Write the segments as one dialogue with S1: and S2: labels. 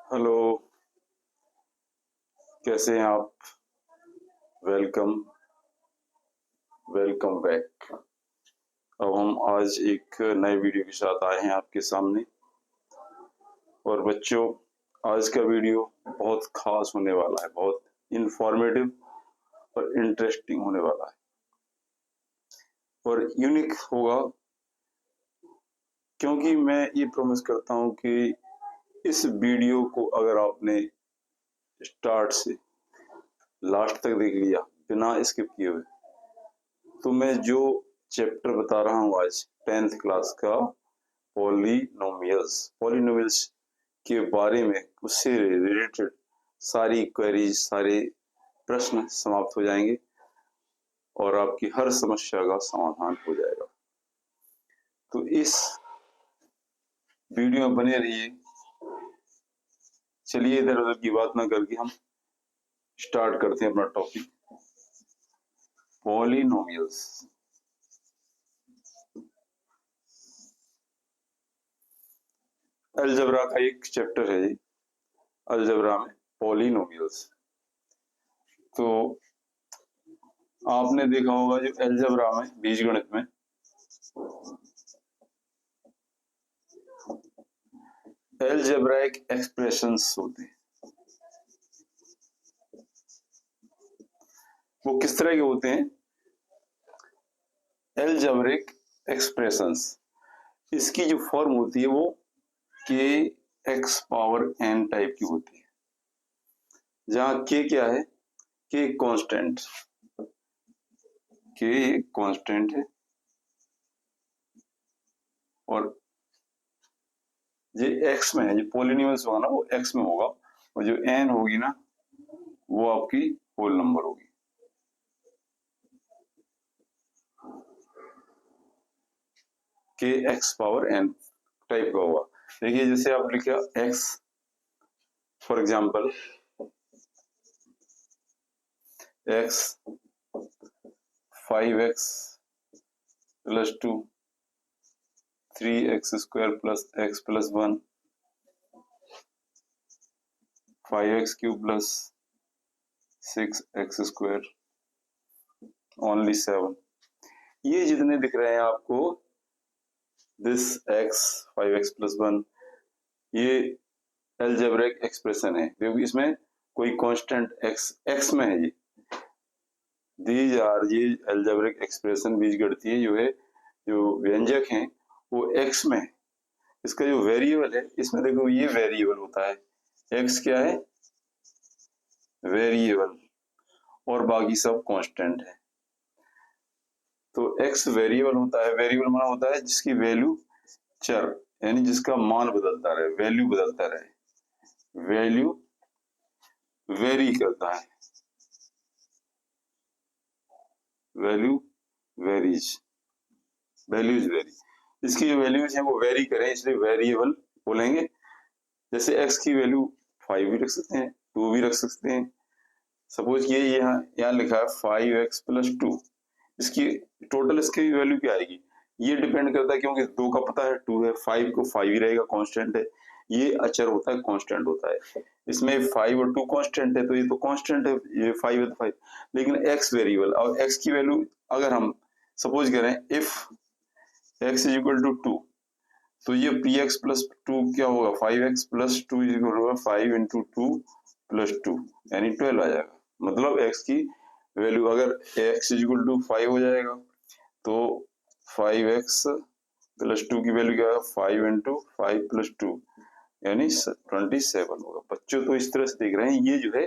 S1: Hello. कैसे हैं आप? वेलकम। Welcome back. अब हम आज एक नए वीडियो के साथ आए हैं आपके सामने। और बच्चों, आज का वीडियो बहुत खास होने वाला है, बहुत इंफॉर्मेटिव और इंटरेस्टिंग होने वाला है और यूनिक होगा, क्योंकि मैं ये प्रॉमिस करता हूं कि इस वीडियो को अगर आपने स्टार्ट से लास्ट तक देख लिया बिना स्किप किए हुए, तो मैं जो चैप्टर बता रहा हूँ आज 10th क्लास का पॉलिनोमियल्स के बारे में, उससे रिलेटेड सारी क्वेरीज, सारे प्रश्न समाप्त हो जाएंगे और आपकी हर समस्या का समाधान हो जाएगा। तो इस वीडियो में बने रहिए। चलिए इधर उधर की बात ना करके हम स्टार्ट करते हैं अपना टॉपिक, पॉलिनोमियल्स। अलजेब्रा का एक चैप्टर है जी, अलजेब्रा में पॉलिनोमियल्स। तो आपने देखा होगा जो अलजेब्रा में, बीजगणित में अलजेब्राइक एक्सप्रेशंस होते हैं। वो किस तरह के होते हैं? अलजेब्रिक एक्सप्रेशंस, इसकी जो फॉर्म होती है वो के एक्स पावर एन टाइप की होती है, जहां के क्या है? के कांस्टेंट, के एक कांस्टेंट है और ये एक्स में है। जो पॉलिनोमियल्स होगा ना वो एक्स में होगा, और जो एन होगी ना वो आपकी होल नंबर होगी। के एक्स पावर एन टाइप का होगा। देखिए जैसे आप लिखा x, for example x 5x plus 2, 3x² plus x plus 1, 5x³ plus 6x² only 7। ये जितने दिख रहे हैं आपको, दिस x 5x प्लस 1, ये अलजेब्रिक एक्सप्रेशन है, क्योंकि इसमें कोई कांस्टेंट x में है। दीज आर, ये अलजेब्रिक एक्सप्रेशन बीजगणितीय जो है, जो व्यंजक हैं वो x में है। इसका जो वेरिएबल है, इसमें देखो ये वेरिएबल होता है, x क्या है? वेरिएबल, और बाकी सब कांस्टेंट है। तो x वेरिएबल होता है, वेरिएबल माना होता है जिसकी वैल्यू चर, यानी जिसका मान बदलता रहे, वैल्यू बदलता रहे, वैल्यू वेरी करता है, वैल्यू वेरीज, वैल्यूज वेरी, इसकी जो वैल्यूज है वो वेरी करें, इसलिए वेरिएबल बोलेंगे। जैसे x की वैल्यू 5 भी रख सकते हैं, 2 भी रख सकते हैं। सपोज ये यहाँ लिखा है 5x प्लस 2, इसकी टोटल इसकी वैल्यू क्या आएगी? ये डिपेंड करता है, क्योंकि 2 का पता है, 2 है, 5 को 5 ही रहेगा, कांस्टेंट है। ये अचर होता है, कांस्टेंट होता है। इसमें 5 और 2 कांस्टेंट है, तो ये तो कांस्टेंट है, ये 5 है तो 5। लेकिन x वेरिएबल, और x की वैल्यू अगर हम सपोज करें if x is equal to 2, तो ये px प्लस 2 क्या होगा? 5x plus 2 is equal to 5 into 2 plus 2, यानी 12 आ जाएगा। मतलब x की वैल्यू अगर x इज इक्वल टू 5 हो जाएगा, तो 5x प्लस 2 की वैल्यू क्या है? 5 इंटू 5 प्लस 2, यानी 27 होगा। बच्चों तो इस तरह से देख रहे हैं, ये जो है,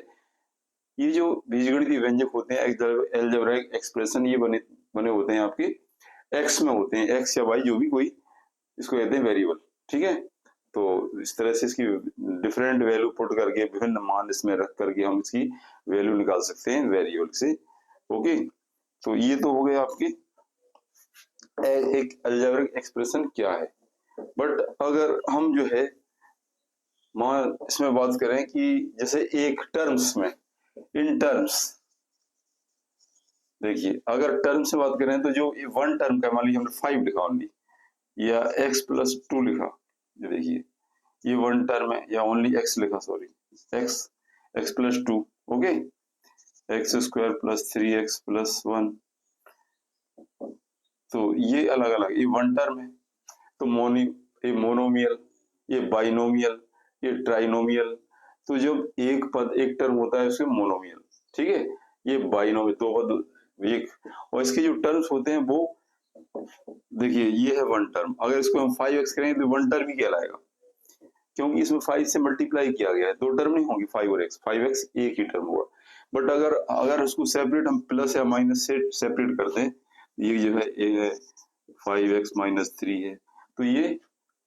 S1: ये जो बीजगणितीय व्यंजक होते हैं, अलजेब्राइक एक्सप्रेशन, ये बने होते हैं आपके x में होते हैं, x या y जो भी कोई, इसको कहते हैं वेरिएबल। ठीक है, तो इस तरह से इसकी डिफरेंट वैल्यू पुट करके, विभिन्न मान इसमें रख करके हम इसकी वैल्यू निकाल सकते हैं वेरिएबल से। ओके, तो ये तो हो गया आपकी एक अलजेब्रिक एक्सप्रेशन क्या है। बट अगर हम जो है इसमें बात करें कि जैसे एक टर्म्स में, इन टर्म्स, देखिए अगर टर्म से बात करें तो जो वन टर्म का, मान लीजिए हमने 5 लिखा ओनली, या x प्लस 2 लिखा, देखिए ये वन टर्म है या ओनली एक्स लिखा, sorry x plus 2, okay, x square plus 3x plus 1, तो ये अलग अलग, ये वन टर्म है। तो ये मोनोमियल, ये बाइनोमियल, ये ट्राइनोमियल। तो जब एक पद एक टर्म होता है उसके मोनोमियल, ठीक है, ये बाइनोमियल दो पद एक, और इसके जो टर्म्स होते हैं वो देखिए ये है वन टर्म। अगर इसको हम 5x करेंगे तो वन टर्म ही कहलाएगा, क्योंकि इसमें 5 से मल्टीप्लाई किया गया है, दो टर्म नहीं होंगी 5 और x, 5x एक ही टर्म होगा। बट अगर अगर उसको सेपरेट हम प्लस या माइनस से सेपरेट कर दें, ये जो है ये है 5x माइनस 3 है, तो ये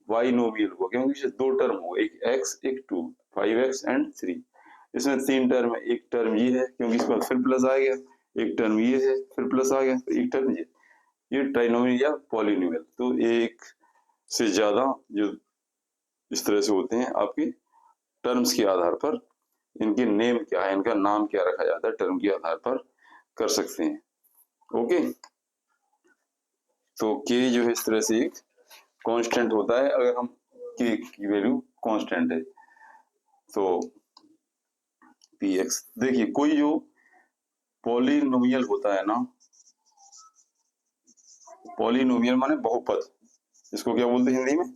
S1: बाइनोमियल हुआ, क्योंकि इसमें दो टर्म हो, एक x एक 2, 5x एंड 3। इसमें तीन टर्म है, एक टर्म ये है क्योंकि इसमें फिर प्लस आ गया, एक टर्म ये है फिर प्लस आ गया, तो एक टर्म ये ट्राइनोमियल या पॉलिनोमियल। तो एक से ज्यादा जो इस तरह से होते हैं आपके टर्म्स के आधार पर, इनके नेम क्या है, इनका नाम क्या रखा जाता है, टर्म के आधार पर कर सकते हैं, ओके। तो k जो है इस तरह से एक कांस्टेंट होता है। अगर हम k की वैल्यू कांस्टेंट है तो px, देखिए कोई जो पॉलिनोमियल होता है ना, पॉलिनोमियल माने बहुपद, इसको क्या बोलते हैं हिंदी में,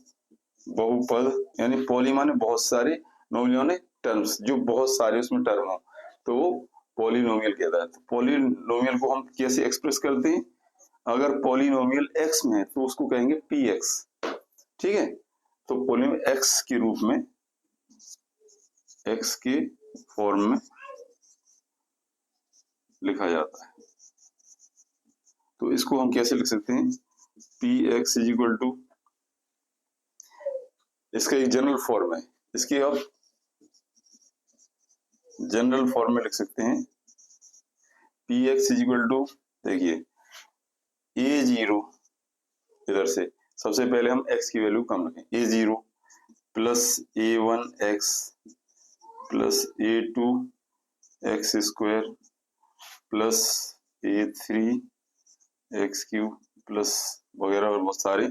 S1: बहुपद, यानी पॉली माने बहुत सारे, नोमियल माने टर्म्स, जो बहुत सारे उसमें टर्म हो तो वो पॉलिनोमियल कहता है। तो पॉलिनोमियल को हम कैसे एक्सप्रेस करते हैं, अगर पॉलिनोमियल x में है तो उसको कहेंगे px, ठीक है। तो पॉलिनोमियल x के रूप में, x के फॉर्म में लिखा जाता है। तो इसको हम कैसे लिख सकते हैं, px इज इक्वल टू, इसका एक जनरल फॉर्म है, इसके अब जनरल फॉर्म में लिख सकते हैं px इज इक्वल टू, देखिए a0, इधर से सबसे पहले हम x की वैल्यू कम रखें, a0 plus a1x plus a2 x square plus a3 x cube plus वगैरह और बहुत सारे,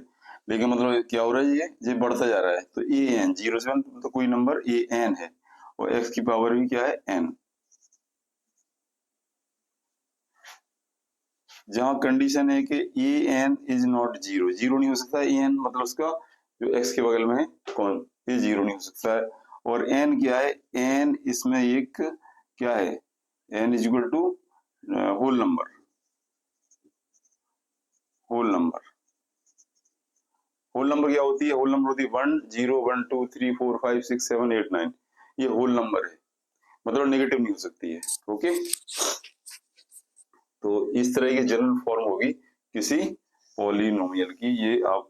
S1: लेकिन मतलब क्या हो रहा है, ये बढ़ता जा रहा है। तो ए एन 0 से 1 तो कोई नंबर ए एन है, और एक्स की पावर भी क्या है एन। जहां कंडीशन है कि ए एन इज नॉट 0, 0 नहीं हो सकता ए एन, मतलब उसका जो एक्स के बगल में है कौन, ये 0 नहीं हो सकता है। और एन क्या है, एन इसमें एक क्या है, n is equal to whole number, whole number, whole number क्या होती है, होल नंबर होती है 1 0 1 2 3 4 5 6 7 8 9, ये होल नंबर है, मतलब नेगेटिव नहीं हो सकती है, ओके। तो इस तरह की जनरल फॉर्म होगी किसी पॉलिनोमियल की, ये आप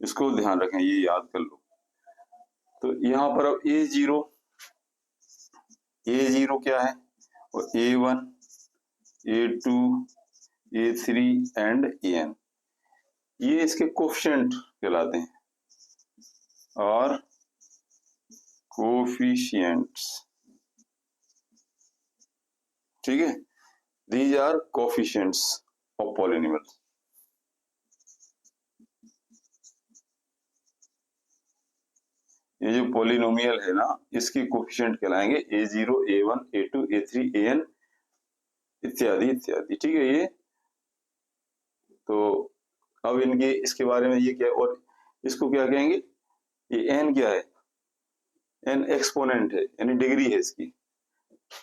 S1: इसको ध्यान रखें, ये याद कर लो। तो यहाँ पर अब a0 क्या है, और a1 a2 a3 and an, ये इसके कोफिशिएंट कहलाते हैं, और कोफिशिएंट्स, ठीक है, these are coefficients of polynomial। ये जो पॉलिनोमियल है ना, इसके कोफिशिएंट कहलाएंगे a0 a1 a2 a3 an इत्यादि इत्यादि, ठीक है। ये तो अब इनके इसके बारे में ये क्या, और इसको क्या कहेंगे, ये n क्या है, n एक्सपोनेंट है, यानी डिग्री है इसकी,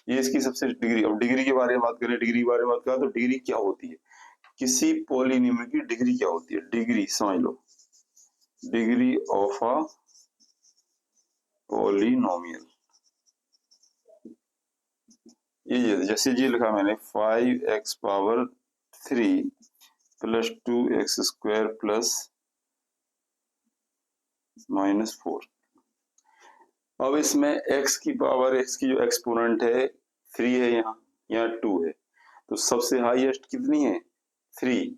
S1: ये इसकी सबसे डिग्री। अब डिग्री के बारे में बात करें, डिग्री के बारे में बात करें तो डिग्री क्या होती है, किसी पॉलिनोमियल की डिग्री क्या होती है, डिग्री समझ लो, डिग्री ऑफ अ पॉलिनोमियल, ये जैसे ये लिखा मैंने 5x power 3 plus 2x square plus -4। अब इसमें x की पावर, x की जो एक्सपोनेंट है 3 है, यहाँ 2 है, तो सबसे हाईएस्ट कितनी है 3,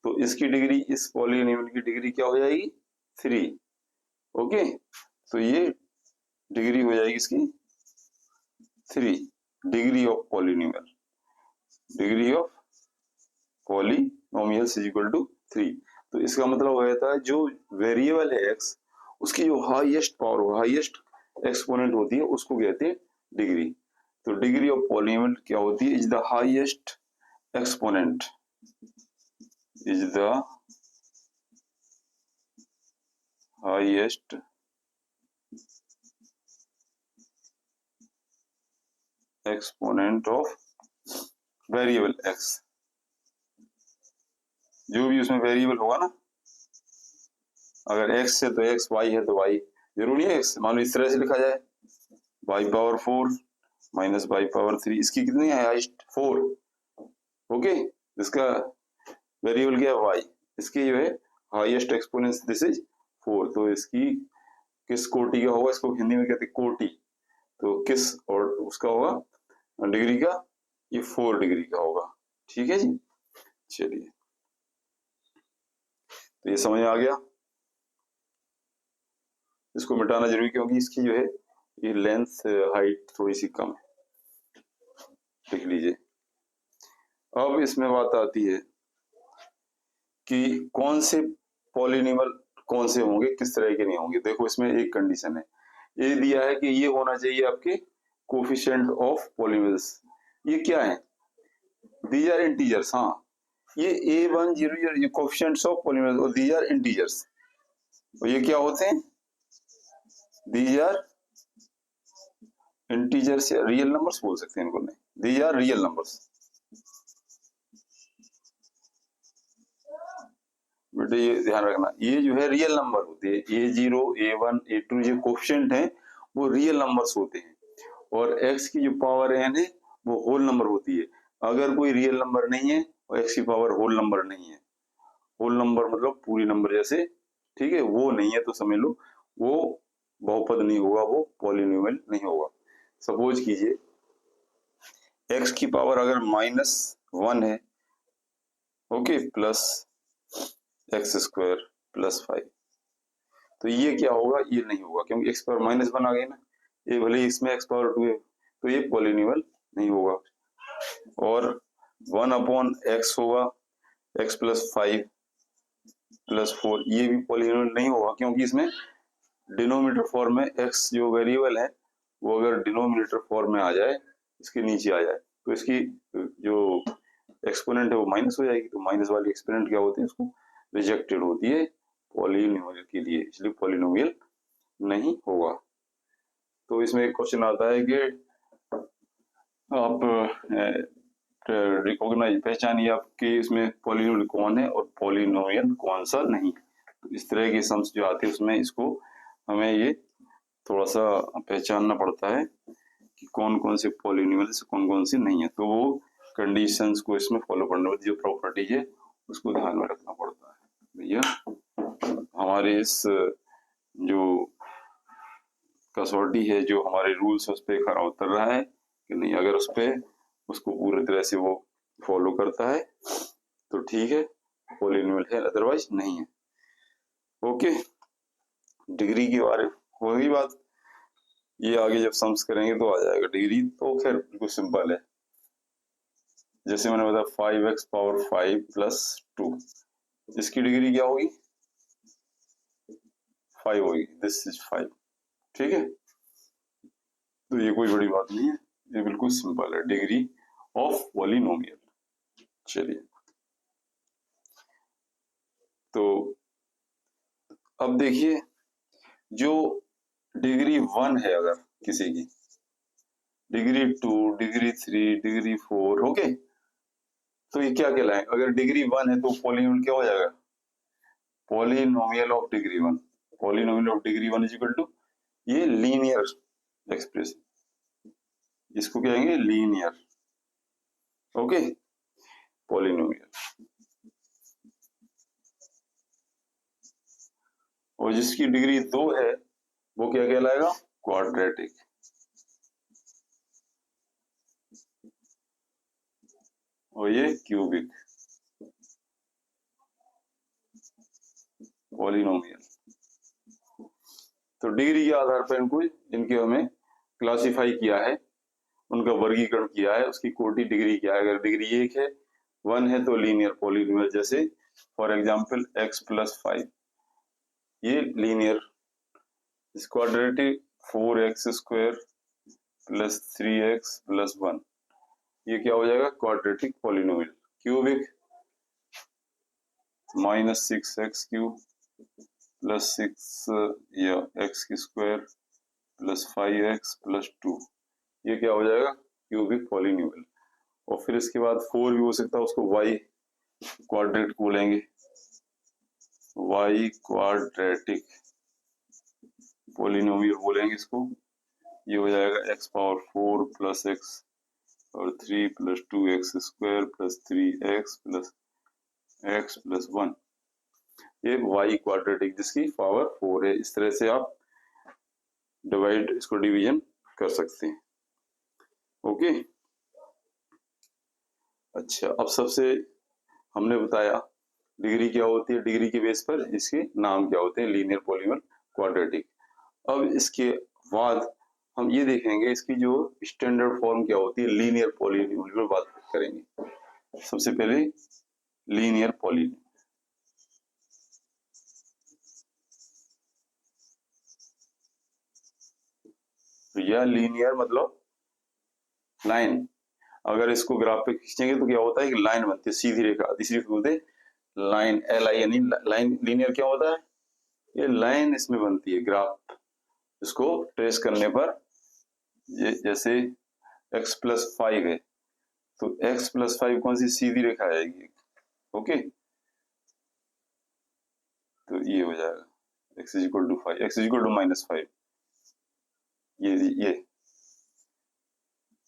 S1: तो इसकी डिग्री, इस पॉलिनोमियल की डिग्री क्या हो जाएगी 3, ओके। तो ये डिग्री हो जाएगी इसकी 3, degree of polynomial, degree of polynomial is equal to 3। तो इसका मतलब हो जाता है जो वेरिएबल है x, उसकी जो हाईएस्ट पावर हो, हाईएस्ट एक्सपोनेंट होती है, उसको कहते हैं डिग्री। तो डिग्री ऑफ पॉलिनोमियल क्या होती है? Is the highest exponent, is the highest exponent of variable x. जो भी उसमें वेरिएबल होगा ना, अगर x है तो x, y है तो y, जरूरी है x। मान लो इस तरह से लिखा जाए y power 4 minus y power 3, इसकी कितनी है? हाईएस्ट 4। ओके, इसका वेरिएबल क्या है? y, इसकी जो है हाईएस्ट एक्सपोनेंस दिस इज 4। तो इसकी किस कोटि का होगा? इसको हिंदी में कहते हैं कोटि। तो किस और उसका होगा डिग्री का? ये 4 डिग्री का होगा। ठीक है जी, चलिए, तो ये समझ आ गया। इसको मिटाना जरूरी, क्योंकि इसकी जो है ये लेंथ हाइट थोड़ी सी कम है। देख लीजिए। अब इसमें बात आती है कि कौन से पॉलिनोमियल कौन से होंगे, किस तरह के नहीं होंगे। देखो, इसमें एक कंडीशन है, ये दिया है कि ये होना चाहिए आपके कोफिशिएंट ऑफ पॉलिनोमियल्स। ये क्या है? These are integers. हाँ, ये a1 0 ये कोफिशिएंट्स ऑफ पॉलिनोमियल्स और दीज आर इंटीजर्स। और ये क्या होते हैं? दीज आर इंटीजर्स या रियल नंबर्स बोल सकते हैं इनको। नहीं, दीज आर रियल नंबर्स। बेटे ये ध्यान रखना, ये जो है रियल नंबर होते हैं। a0 a1 a2 जो कोफिशिएंट हैं वो रियल नंबर्स होते हैं, और x की जो पावर n है वो होल नंबर होती है। अगर कोई रियल नंबर नहीं है और x की पावर होल नंबर नहीं है, होल नंबर मतलब पूरी नंबर जैसे, ठीक है, वो नहीं है, तो समझ लो वो बहुपद नहीं होगा, वो पॉलिनोमियल नहीं होगा। सपोज कीजिए x की पावर अगर -1 है, okay, plus x square plus 5, तो ये क्या होगा? ये नहीं होगा, क्योंकि x पावर -1 आ गई ना। ये भले ही इसमें x पावर 2 है, तो ये पॉलिनोमियल नहीं होगा। और 1/x होगा, x प्लस 5 प्लस 4, ये भी पॉलिनोमियल नहीं होगा, क्योंकि इसमें डिनोमिनेटर फॉर्म में x जो वेरिएबल है वो अगर डिनोमिनेटर फॉर्म में आ जाए, इसके नीचे आ जाए, तो इसकी जो एक्सपोनेंट है वो माइनस हो जाएगी। तो माइनस वाली एक्सपोनेंट क्या होती है? उसको रिजेक्टेड होती है पॉलिनोमियल के लिए, इसलिए पॉलिनोमियल नहीं होगा। तो इसमें एक क्वेश्चन आता है कि आप रिकॉग्नाइज, पहचानिए आपके इसमें पॉलिनोमियल कौन है और पॉलिनोमियल कौन सा नहीं। तो इस तरह के सम्स जो आते हैं उसमें इसको हमें ये थोड़ा सा पहचानना पड़ता है कि कौन कौन से पॉलिनोमियल से कौन कौन से नहीं है। तो वो कंडीशंस को इसमें फॉलो करने में जो प्रॉपर्टीज है उसको ध्यान में रखना पड़ता है। भैया हमारे इस जो कसौटी है, जो हमारे रूल्स उस पर खरा उतर रहा है कि नहीं, अगर उस पर उसको पूरी तरह से वो फॉलो करता है तो ठीक है, पॉलिनोमियल है, अदरवाइज नहीं है। ओके, डिग्री के बारे में हो गई बात। ये आगे जब सम्स करेंगे तो आ जाएगा डिग्री। तो खैर बिल्कुल सिंपल है, जैसे मैंने बताया 5x पावर 5 प्लस 2, इसकी डिग्री क्या होगी? 5 होगी, दिस इज 5। ठीक है, तो ये कोई बड़ी बात नहीं है, ये बिल्कुल सिंपल है, डिग्री ऑफ पॉलिनोमियल। चलिए, तो अब देखिए, जो डिग्री 1 है अगर किसी की, डिग्री 2, डिग्री 3, डिग्री 4, ओके, तो ये क्या कहलाएगा? अगर डिग्री 1 है तो पॉलिनोमियल क्या हो जाएगा? Polynomial of degree 1। Polynomial of degree 1 is equal to ये लीनियर एक्सप्रेशन, इसको कहेंगे लीनियर, ओके, पॉलिनोमियल। और जिसकी डिग्री 2 है वो क्या कहलाएगा? क्वाड्रेटिक। और ये क्यूबिक पॉलिनोमियल। तो डिग्री के आधार पर इनके हमें क्लासिफाई किया है, उनका वर्गीकरण किया है, उसकी कोटि डिग्री क्या है। अगर डिग्री 1 है, 1 है, तो लीनियर पॉलिनोमियल, जैसे फॉर एग्जांपल x प्लस 5, ये लीनियर इस quadratic 4x square plus 3x plus 1, ये क्या हो जाएगा? Quadratic polynomial. Cubic minus 6x cube plus 6 या x square plus 5x plus 2, ये क्या हो जाएगा? Cubic polynomial. और फिर इसके बाद 4 भी हो सकता है, उसको y क्वाड्रेटिक बोलेंगे, y क्वाड्रेटिक पॉलिनोमियल बोलेंगे इसको। ये हो जाएगा x पावर 4 प्लस x और 3 plus 2x square plus 3x plus x plus 1, ये y क्वाड्रेटिक जिसकी पावर 4 है। इस तरह से आप डिवाइड, इसको डिवीजन कर सकते हैं। ओके, अच्छा, अब सबसे हमने बताया डिग्री क्या होती है, डिग्री के बेस पर इसके नाम क्या होते हैं, लीनियर पॉलीनोमियल, क्वाड्रेटिक। अब इसके बाद हम ये देखेंगे इसकी जो स्टैंडर्ड फॉर्म क्या होती है, लीनियर पॉलीनोमियल पर बात करेंगे। सबसे पहले लीनियर पॉलीनोमियल, या लीनियर मतलब लाइन। अगर इसको ग्राफ पे खींचेंगे तो क्या होता है कि लाइन बनती है, सीधी रेखा, इसी को बोलते हैं लाइन, LINE लाइन। लीनियर क्या होता है? ये लाइन इसमें बनती है ग्राफ, इसको ट्रेस करने पर, ये जैसे x प्लस 5 है तो x प्लस 5 कौन सी सीधी रेखा आएगी? ओके, तो ये हो जाएगा x is equal to 5, x is equal to minus 5, ये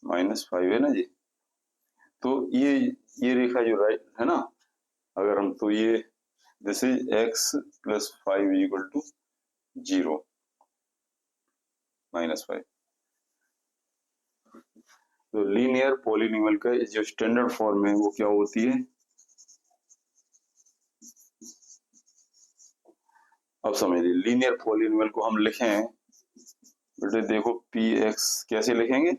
S1: माइनस 5 है ना जी। तो ये रेखा जो राइट है ना, अगर हम, तो ये this is x plus 5 is equal to 0 minus 5। तो लीनियर पॉलिनोमियल का जो स्टैंडर्ड फॉर्म है वो क्या होती है? अब समझिए, लीनियर पॉलिनोमियल को हम लिखें, बेटे देखो, px कैसे लिखेंगे?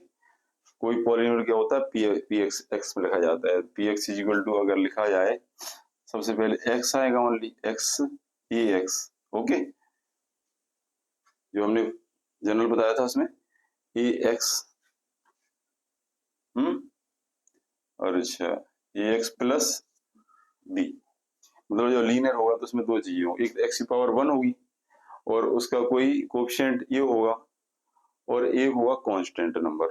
S1: कोई पॉलिनोमियल क्या होता है, px x में लिखा जाता है। px इज इक्वल टू अगर लिखा जाए, सबसे पहले x आएगा, ओनली x, ax, ओके, जो हमने जनरल बताया था उसमें ax, और अच्छा ax प्लस b, मतलब जो लीनियर होगा तो उसमें दो चीजें होंगी, एक x की पावर 1 होगी और उसका कोई कोएफिशिएंट ये होगा, और एक होगा कांस्टेंट नंबर,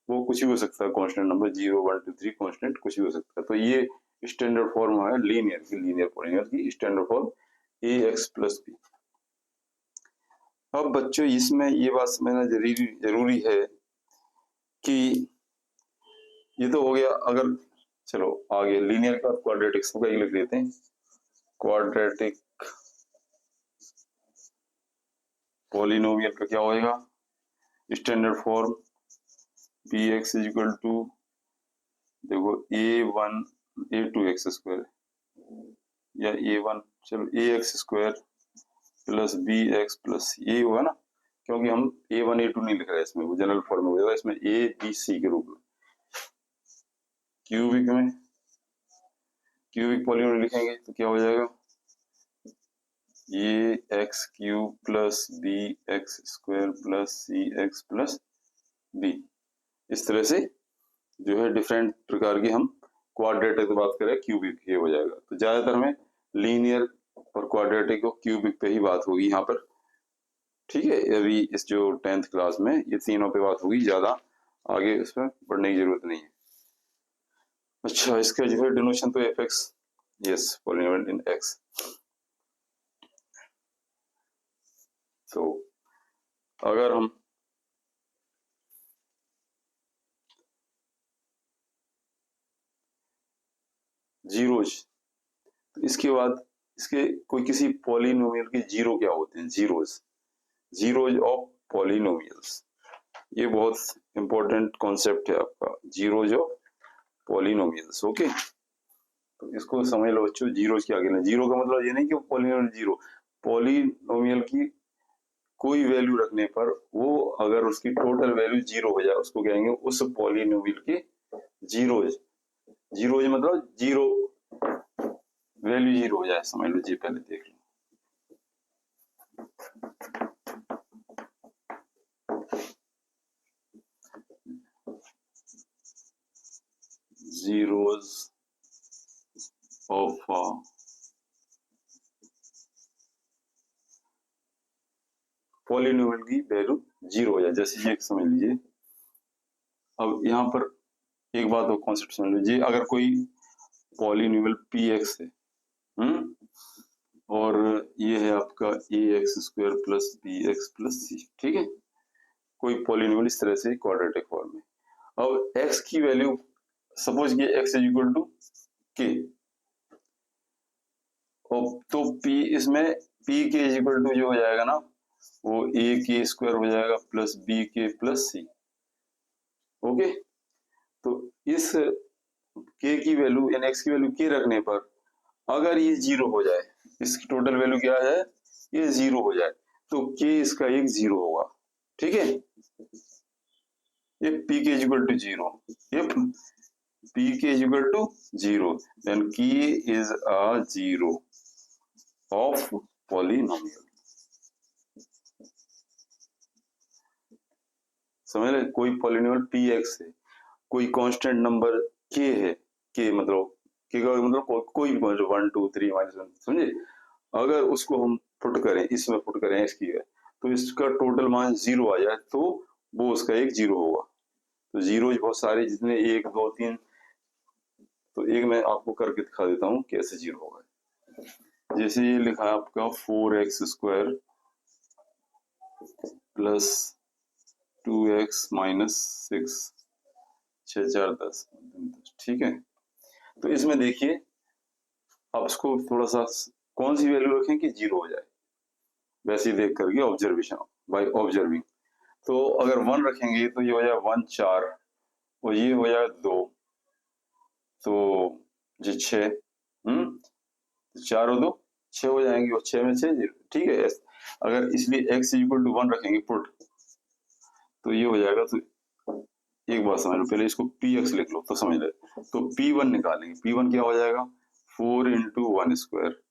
S1: वो कुछ भी हो सकता है, कांस्टेंट नंबर 0 1 2 3 कांस्टेंट कुछ भी हो सकता है। तो ये स्टैंडर्ड फॉर्म है लीनियर की, लीनियर पॉलिनोमियल की standard form ax plus b। अब बच्चों इसमें ये बात समझना जरूरी है कि ये तो हो गया, अगर चलो आगे लीनियर का क्वाड्रेटिक को लिख देते हैं, क्वाड्रेटिक पॉलिनोमियल का क्या होएगा standard form, px is equal to, देखो a1 a2x स्क्वायर या a1, चलो ax square plus bx plus, ये होगा ना, क्योंकि हम a1 a2 नहीं लिख रहे इसमें, वो जनरल फॉर्म हो जाएगा, इसमें a b c के रूप में। क्यूबिक में क्यूबिक पॉलिनोमियल लिखेंगे तो क्या हो जाएगा, ये X cube plus B x square plus सी एक्स प्लस बी। इस तरह से जो है डिफरेंट प्रकार की हम क्वाड्रेटिक की बात करें, क्यूबिक ये हो जाएगा। तो ज्यादातर में लीनियर और क्वाड्रेटिक और क्यूबिक पे ही बात होगी यहाँ पर, ठीक है। अभी इस जो 10th क्लास में ये तीनों पे बात होगी, ज्यादा आगे इस पर पढ़ने की जरूरत नहीं है। अच्छा, इसका जो है डिनोशन तो एफ एक्स, यस, पॉलिनोमियल इन एक्स। तो अगर हम जीरोज, तो इसके बाद इसके कोई किसी पॉलिनोमियल के जीरो क्या होते हैं, जीरोज, जीरोज ऑफ पॉलिनोमियल्स, ये बहुत इंपॉर्टेंट कॉन्सेप्ट है आपका, जीरोज ऑफ पॉलिनोमियल्स। ओके, तो इसको समझ लो बच्चों, जीरोज क्या कहना है। जीरो का मतलब ये नहीं कि पॉलिनोमियल जीरो, पॉलिनोमियल की कोई वैल्यू रखने पर वो अगर उसकी टोटल वैल्यू जीरो हो जाए उसको कहेंगे उस पॉलिनोमियल के जीरोज। जीरोज मतलब जीरो वैल्यू जीरो हो जाए, समझ लो जी, पहले देख लो। ऑफ पॉलिनोमियल की वैल्यू 0 हो जाए, जैसे ये समझ लीजिए। अब यहाँ पर एक बात और कॉन्सेप्ट समझ लीजिए, अगर कोई पॉलिनोमियल पी एक्स है, और ये है आपका ए x square plus B x plus C, ठीक है, कोई पॉलिनोमियल इस तरह से क्वाड्रेटिक फॉर्म में। अब x की वैल्यू सपोज कि x इज इक्वल टू के, और तो p इसमें p के इज इक्वल टू जो हो जाएगा ना, वो a के स्क्वायर हो जाएगा प्लस b के प्लस c। ओके, तो इस k की वैल्यू यानी x की वैल्यू k रखने पर अगर ये 0 हो जाए, इसकी टोटल वैल्यू क्या है, ये 0 हो जाए, तो k इसका एक 0 होगा, ठीक है। if p के इक्वल टू 0, if p के equal to 0, then k is a 0 of polynomial। समझ रहे, कोई पॉलिनोमियल px है, कोई कांस्टेंट नंबर k है, k मतलब k का मतलब कोई भी कांस्टेंट 1 2 3 -1, समझे, अगर उसको हम पुट करें, इसमें पुट करें x की है, तो इसका टोटल मान 0 आ जाए, तो वो उसका एक 0 होगा। तो जीरो बहुत सारे, जितने 1 2 3, तो एक मैं आपको करके दिखा देता हूँ कैसे 0 होगा। जैसे ये लिखा है आपका 4x square plus 2x minus 6, 6 4 10, ठीक है। तो इसमें देखिए, आप इसको थोड़ा सा कौन सी वैल्यू रखें कि 0 हो जाए, वैसे ही देख करके ऑब्जर्वेशन बाय ऑब्जर्विंग। तो अगर 1 रखेंगे तो ये हो जाए 1 4, और ये हो जाए 2, तो ये 6, 4 और 2 6 हो जाएंगे, और 6 में 6 0, ठीक है। अगर इसलिए x इक्वल टू 1 रखेंगे पुट, तो ये हो जाएगा। तो एक बात समझ लो, पहले इसको px लिख लो तो समझ ले। तो p1 निकालेंगे, p1 क्या हो जाएगा, 4 into 1 square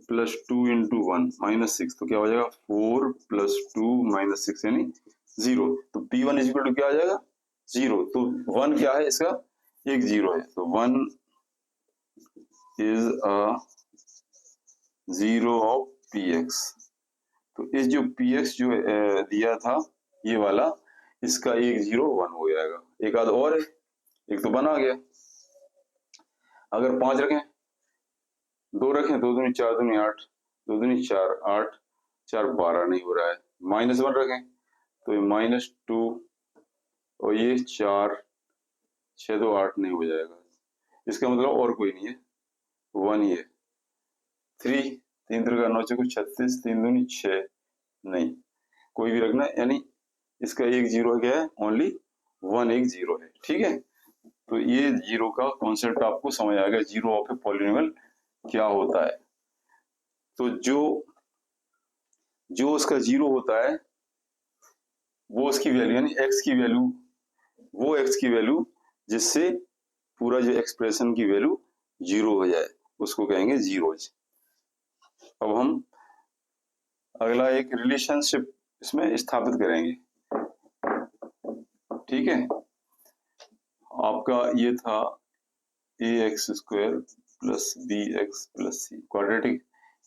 S1: plus 2 into 1 minus 6, तो क्या हो जाएगा 4 प्लस 2 माइनस 6 यानी 0। तो p1 इज इक्वल टू क्या आ जाएगा 0। तो 1 क्या है, इसका एक 0 है, तो 1 इज अ 0 ऑफ px। तो इस जो px जो दिया था ये वाला, इसका एक 0 1 हो जाएगा। एक आध और है, एक तो बना गया। अगर 5 रखें, 2 रखें, 2 दूनी 4 दूनी 8, 2 दूनी 4 8, 4 12 नहीं हो रहा है। -1 रखें तो ये -2, और ये 4 6 2 8 नहीं हो जाएगा। इसका मतलब और कोई नहीं है, 1 ही है। 3 3 3 9 4 36, 3 दूनी 6, नहीं कोई भी रखना, यानी इसका एक 0 क्या है, ओनली 1 एक 0 है, ठीक है। तो ये 0 का कॉन्सेप्ट आपको समझ आ गया, 0 ऑफ ए पॉलिनोमियल क्या होता है। तो जो उसका 0 होता है, वो उसकी वैल्यू यानी x की वैल्यू, वो x की वैल्यू जिससे पूरा जो एक्सप्रेशन की वैल्यू 0 हो जाए, उसको कहेंगे जीरोज। अब हम अगला एक रिलेशनशिप इसमें स्थापित करेंगे, ठीक है। आपका ये था ax square plus B x plus C quadratic,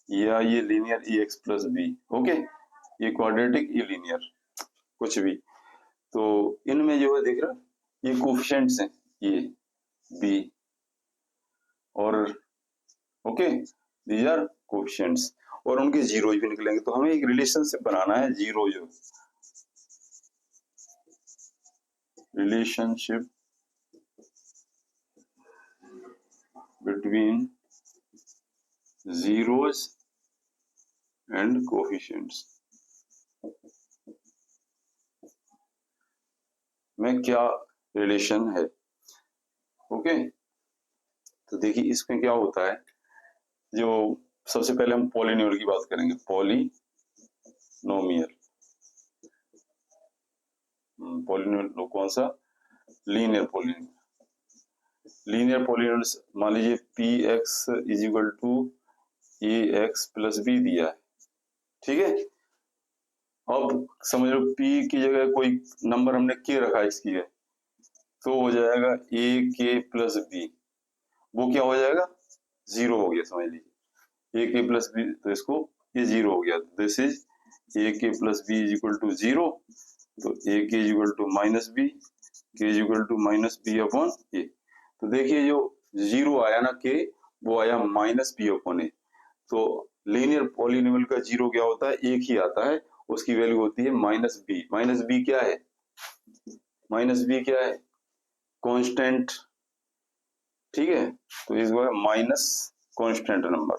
S1: या ये linear ax plus B, okay, ये क्वाड्रेटिक ये लीनियर, कुछ भी। तो इनमें जो है देख रहा, ये कोफिशिएंट्स हैं, ये बी और ओके, दीज आर कोफिशिएंट्स, और उनके जीरो भी निकलेंगे। तो हमें एक रिलेशनशिप बनाना है, जीरो जो relationship between zeros and coefficients में क्या रिलेशन है, ओके। तो देखिए इसमें क्या होता है, जो सबसे पहले हम पॉलिनोमियल की बात करेंगे, पॉलिनोमियल, पॉलिनोमियल कौन सा, लीनियर पॉलिनोमियल। लीनियर पॉलिनोमियल मान लीजिए p x is equal to a x plus b दिया है, ठीक है। अब समझ लो p की जगह कोई नंबर हमने k रखा है इसकी है, तो हो जाएगा a k प्लस बी, वो क्या हो जाएगा, जीरो हो गया, समझ लीजिए ए के प्लस बी, तो इसको ये जीरो हो गया, this is A K plus B is equal to zero, तो A K is equal to minus B, K is equal to minus B upon A. तो देखिए जो जीरो आया ना के, वो आया माइनस बी अपॉन ए। तो लीनियर पॉलिनोमियल का जीरो क्या होता है, एक ही आता है, उसकी वैल्यू होती है माइनस बी। माइनस बी क्या है, माइनस बी क्या है, कांस्टेंट, ठीक है। तो इस बार माइनस कांस्टेंट नंबर,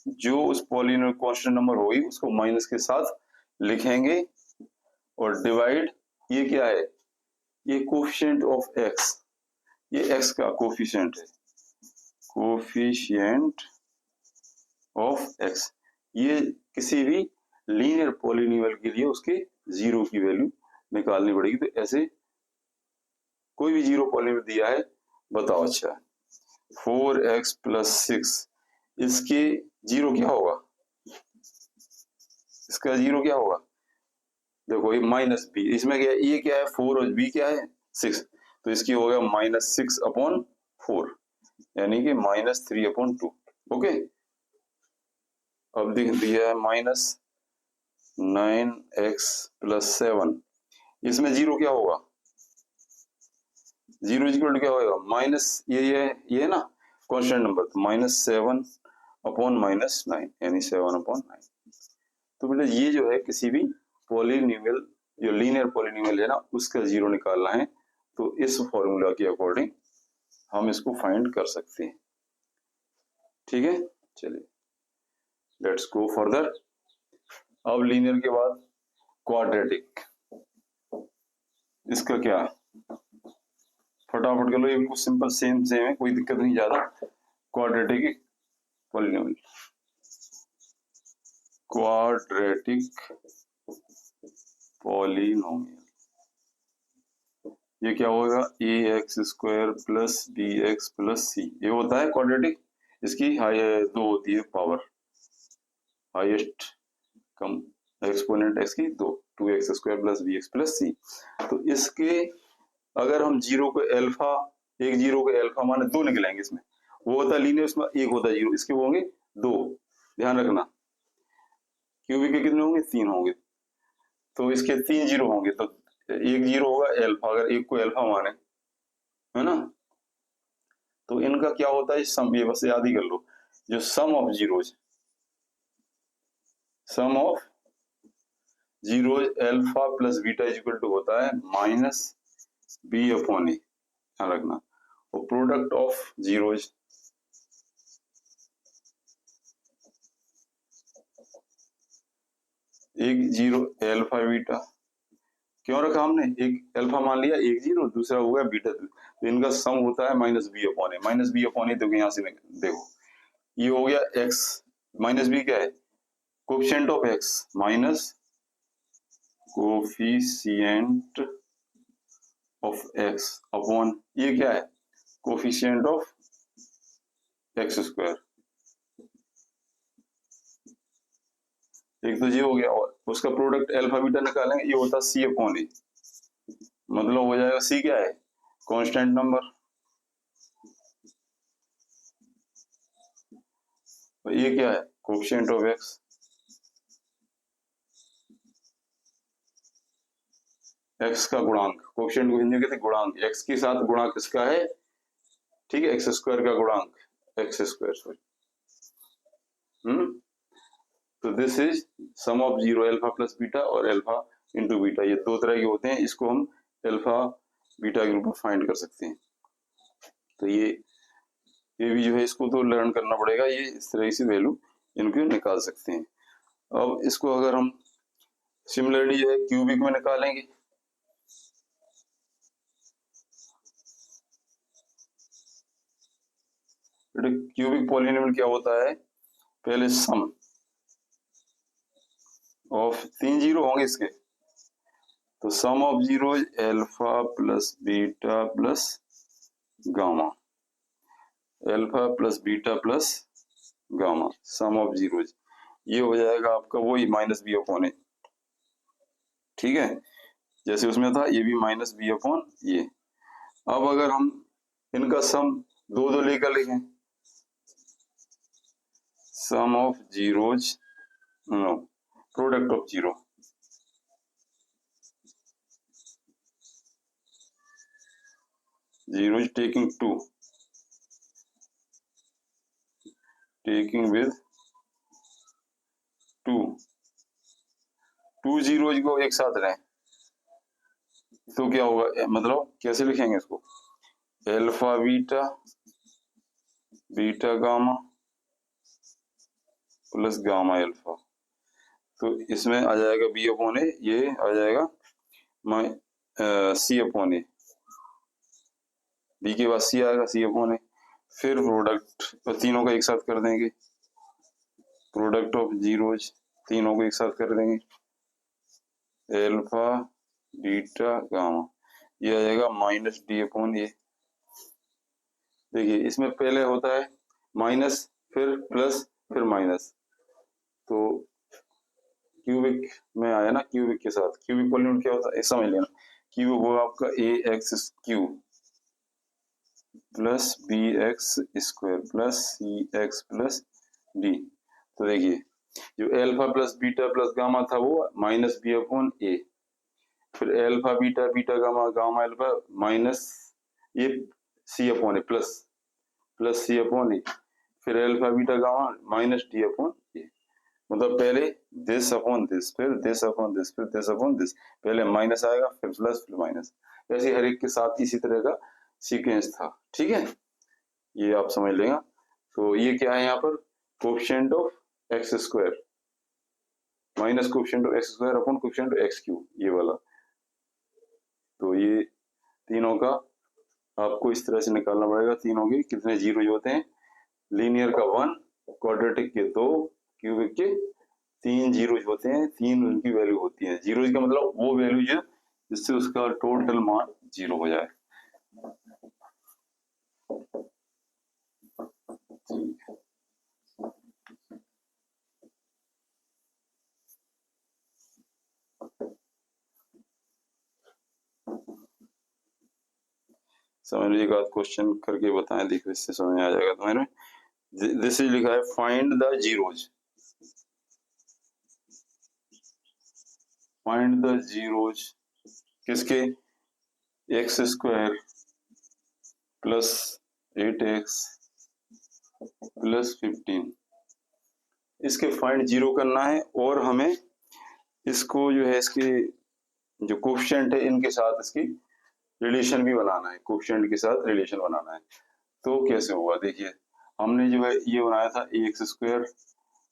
S1: जो उस पॉलिनोमियल कांस्टेंट नंबर होगी उसको माइनस के साथ लिखेंगे, और डिवाइड, ये क्या है, ये कोफिशिएंट ऑफ एक्स, ये एक्स का कोफिशिएंट है, कोफिशिएंट ऑफ एक्स। ये किसी भी लीनियर पॉलिनोमियल के लिए उसके जीरो की वैल्यू निकालनी पड़ेगी। तो ऐसे कोई भी जीरो पॉलिनोमियल दिया है, बताओ। अच्छा 4x प्लस 6, इसके जीरो क्या होगा, इसका जीरो क्या होगा, देखो ये माइनस बी, इसमें क्या है, ये क्या है 4 और बी क्या है 6, तो इसकी हो गया माइनस 6 अपॉन 4, यानी कि माइनस 3 अपॉन 2। ओके, अब दिख दिया है माइनस 9x प्लस 7, इसमें जीरो क्या होगा, जीरो इक्वल टू क्या होगा, माइनस ये ना कांस्टेंट नंबर, तो माइनस 7 अपॉन माइनस 9, यानी 7 अपॉन 9। तो बेटा ये जो है किसी भी पॉलिनोमियल, जो लीनियर पॉलिनोमियल है ना, उसका जीरो निकालना है, तो इस फॉर्मूला के अकॉर्डिंग हम इसको फाइंड कर सकते हैं। ठीक है, चलिए लेट्स गो फर्दर। अब लीनियर के बाद क्वाड्रेटिक, इसका क्या, फटाफट कर लो, ये बिल्कुल सिंपल सेम सेम है, कोई दिक्कत नहीं ज्यादा। क्वाड्रेटिक पॉलिनोमियल, क्वाड्रेटिक पॉलिनोमियल, ये क्या होगा, A x square plus B x plus सी, ये होता है क्वाड्रेटिक। इसकी दो होती है पावर, हाईएस्ट कम एक्सपोनेंट एक्स की दो, 2x square plus B x plus सी। तो इसके अगर हम जीरो को एल्फा, एक जीरो को एल्फा माने दो निकलेंगे, इसमें वो होता है लीनियर, इसमें एक होता है जीरो, इसके वो होंगे दो, ध्यान रखना। क्यूबिक के कितने होंगे, 3 होंगे, तो इसके 3 जीरो होंगे, तो एक जीरो होगा एल्फा, अगर एक को एल्फा माने, है ना। तो इनका क्या होता है सम, ये बस याद ही कर लो, जो sum of zeros, sum of zeros alpha plus beta is equal to होता है माइनस बी अपॉन ए, ध्यान रखना। और प्रोडक्ट ऑफ जीरोज, एक जीरो एल्फा बीटा, क्यों रखा हमने, एक एल्फा मान लिया, एक जीरो, दूसरा हो गया बीटा, तो इनका सम होता है माइनस बी अपॉन ए। माइनस बी अपॉन ए, देखो यहाँ से देखो, ये हो गया एक्स, माइनस बी क्या है, coefficient of x, minus coefficient of x upon, ये क्या है, कोफिशिएंट ऑफ एक्स स्क्वायर, एक तो ये हो गया, और उसका प्रोडक्ट अल्फा बीटा निकालेंगे, ये होता है सी अपॉन ए, मतलब हो जाएगा सी क्या है, कांस्टेंट नंबर, और ये क्या है, कोफिशिएंट ऑफ एक्स, एक्स का गुणांक, कोफिशिएंट को हिंदी में कहते हैं गुणांक, एक्स के साथ गुणा किसका है, ठीक है, एक्स स्क्वायर का गुणांक, एक्स स्क्वायर सॉरी, तो this is sum of zero alpha plus beta और अल्फा इंटू बीटा, ये दो तरह के होते हैं, इसको हम अल्फा बीटा के रूप में फाइंड कर सकते हैं। तो ये भी जो है इसको तो लर्न करना पड़ेगा, ये इस तरह से वैल्यू इनको निकाल सकते हैं। अब इसको अगर हम सिमिलरली जो है क्यूबिक में निकालेंगे, क्यूबिक पॉलिनोमियल क्या होता है, पहले सम ऑफ, 3 जीरो होंगे इसके, तो sum of zero alpha plus beta plus gamma, alpha plus beta plus gamma, sum of zeros, ये हो जाएगा आपका वही माइनस बी अपॉन ए, ठीक है, जैसे उसमें था, ये भी माइनस बी अपॉन ये। अब अगर हम इनका सम दो दो लेकर लिखें, sum of zeros, no, product of zero, zeros taking with two zeros को एक साथ लें तो क्या होगा, मतलब कैसे लिखेंगे इसको, alpha beta, beta gamma plus gamma alpha, तो इसमें आ जाएगा बी अपॉन ए, ये आ जाएगा सी अपॉन ए, बी के बाद सी आएगा, सी अपॉन ए, फिर प्रोडक्ट तीनों का एक साथ कर देंगे, प्रोडक्ट ऑफ जीरोज तीनों को एक साथ कर देंगे, एल्फा बीटा गामा, ये आ जाएगा माइनस डी अपॉन ए। देखिए इसमें पहले होता है माइनस, फिर प्लस, फिर माइनस, तो क्यूबिक में आया ना, क्यूबिक के साथ, क्यूबिक पॉलीनोमियल क्या होता है समझ लेना, क्यूब होगा आपका ए x cube plus B x square plus सी एक्स प्लस डी। तो देखिए जो alpha plus beta plus gamma था वो माइनस बी अपॉन ए, फिर alpha beta beta gamma gamma alpha minus ये c upon a plus c upon a, फिर alpha beta gamma minus d upon a, मतलब पहले दिस अपॉन दिस, फिर this upon this, फिर this upon this, पहले minus आएगा फिर plus फिर माइनस, ऐसे हर एक के साथ इसी तरह का सीक्वेंस था। ठीक है, ये आप समझ लेगा। तो ये क्या है यहाँ पर, coefficient of x square minus coefficient of x square upon coefficient of x cube, ये वाला। तो ये तीनों का आपको इस तरह से निकालना पड़ेगा, तीनों के कितने जीरो होते हैं, लीनियर का 1, क्वाड्रेटिक के 2, क्यूबिक के 3 जीरोज होते हैं, 3 उनकी वैल्यू होती है। जीरोज का मतलब वो वैल्यू है जिससे उसका टोटल मान 0 हो जाए। समझ लीजिए, एक आध क्वेश्चन करके बताएं, देखो इससे समझ आ जाएगा तुम्हें। दिस इज लिखा है find the zeros, find the zeros किसके, x square plus 8x plus 15, इसके फाइंड जीरो करना है, और हमें इसको जो है इसके जो कोएफिशिएंट है इनके साथ इसकी रिलेशन भी बनाना है, कोएफिशिएंट के साथ रिलेशन बनाना है। तो कैसे होगा, देखिए हमने जो है ये बनाया था ax square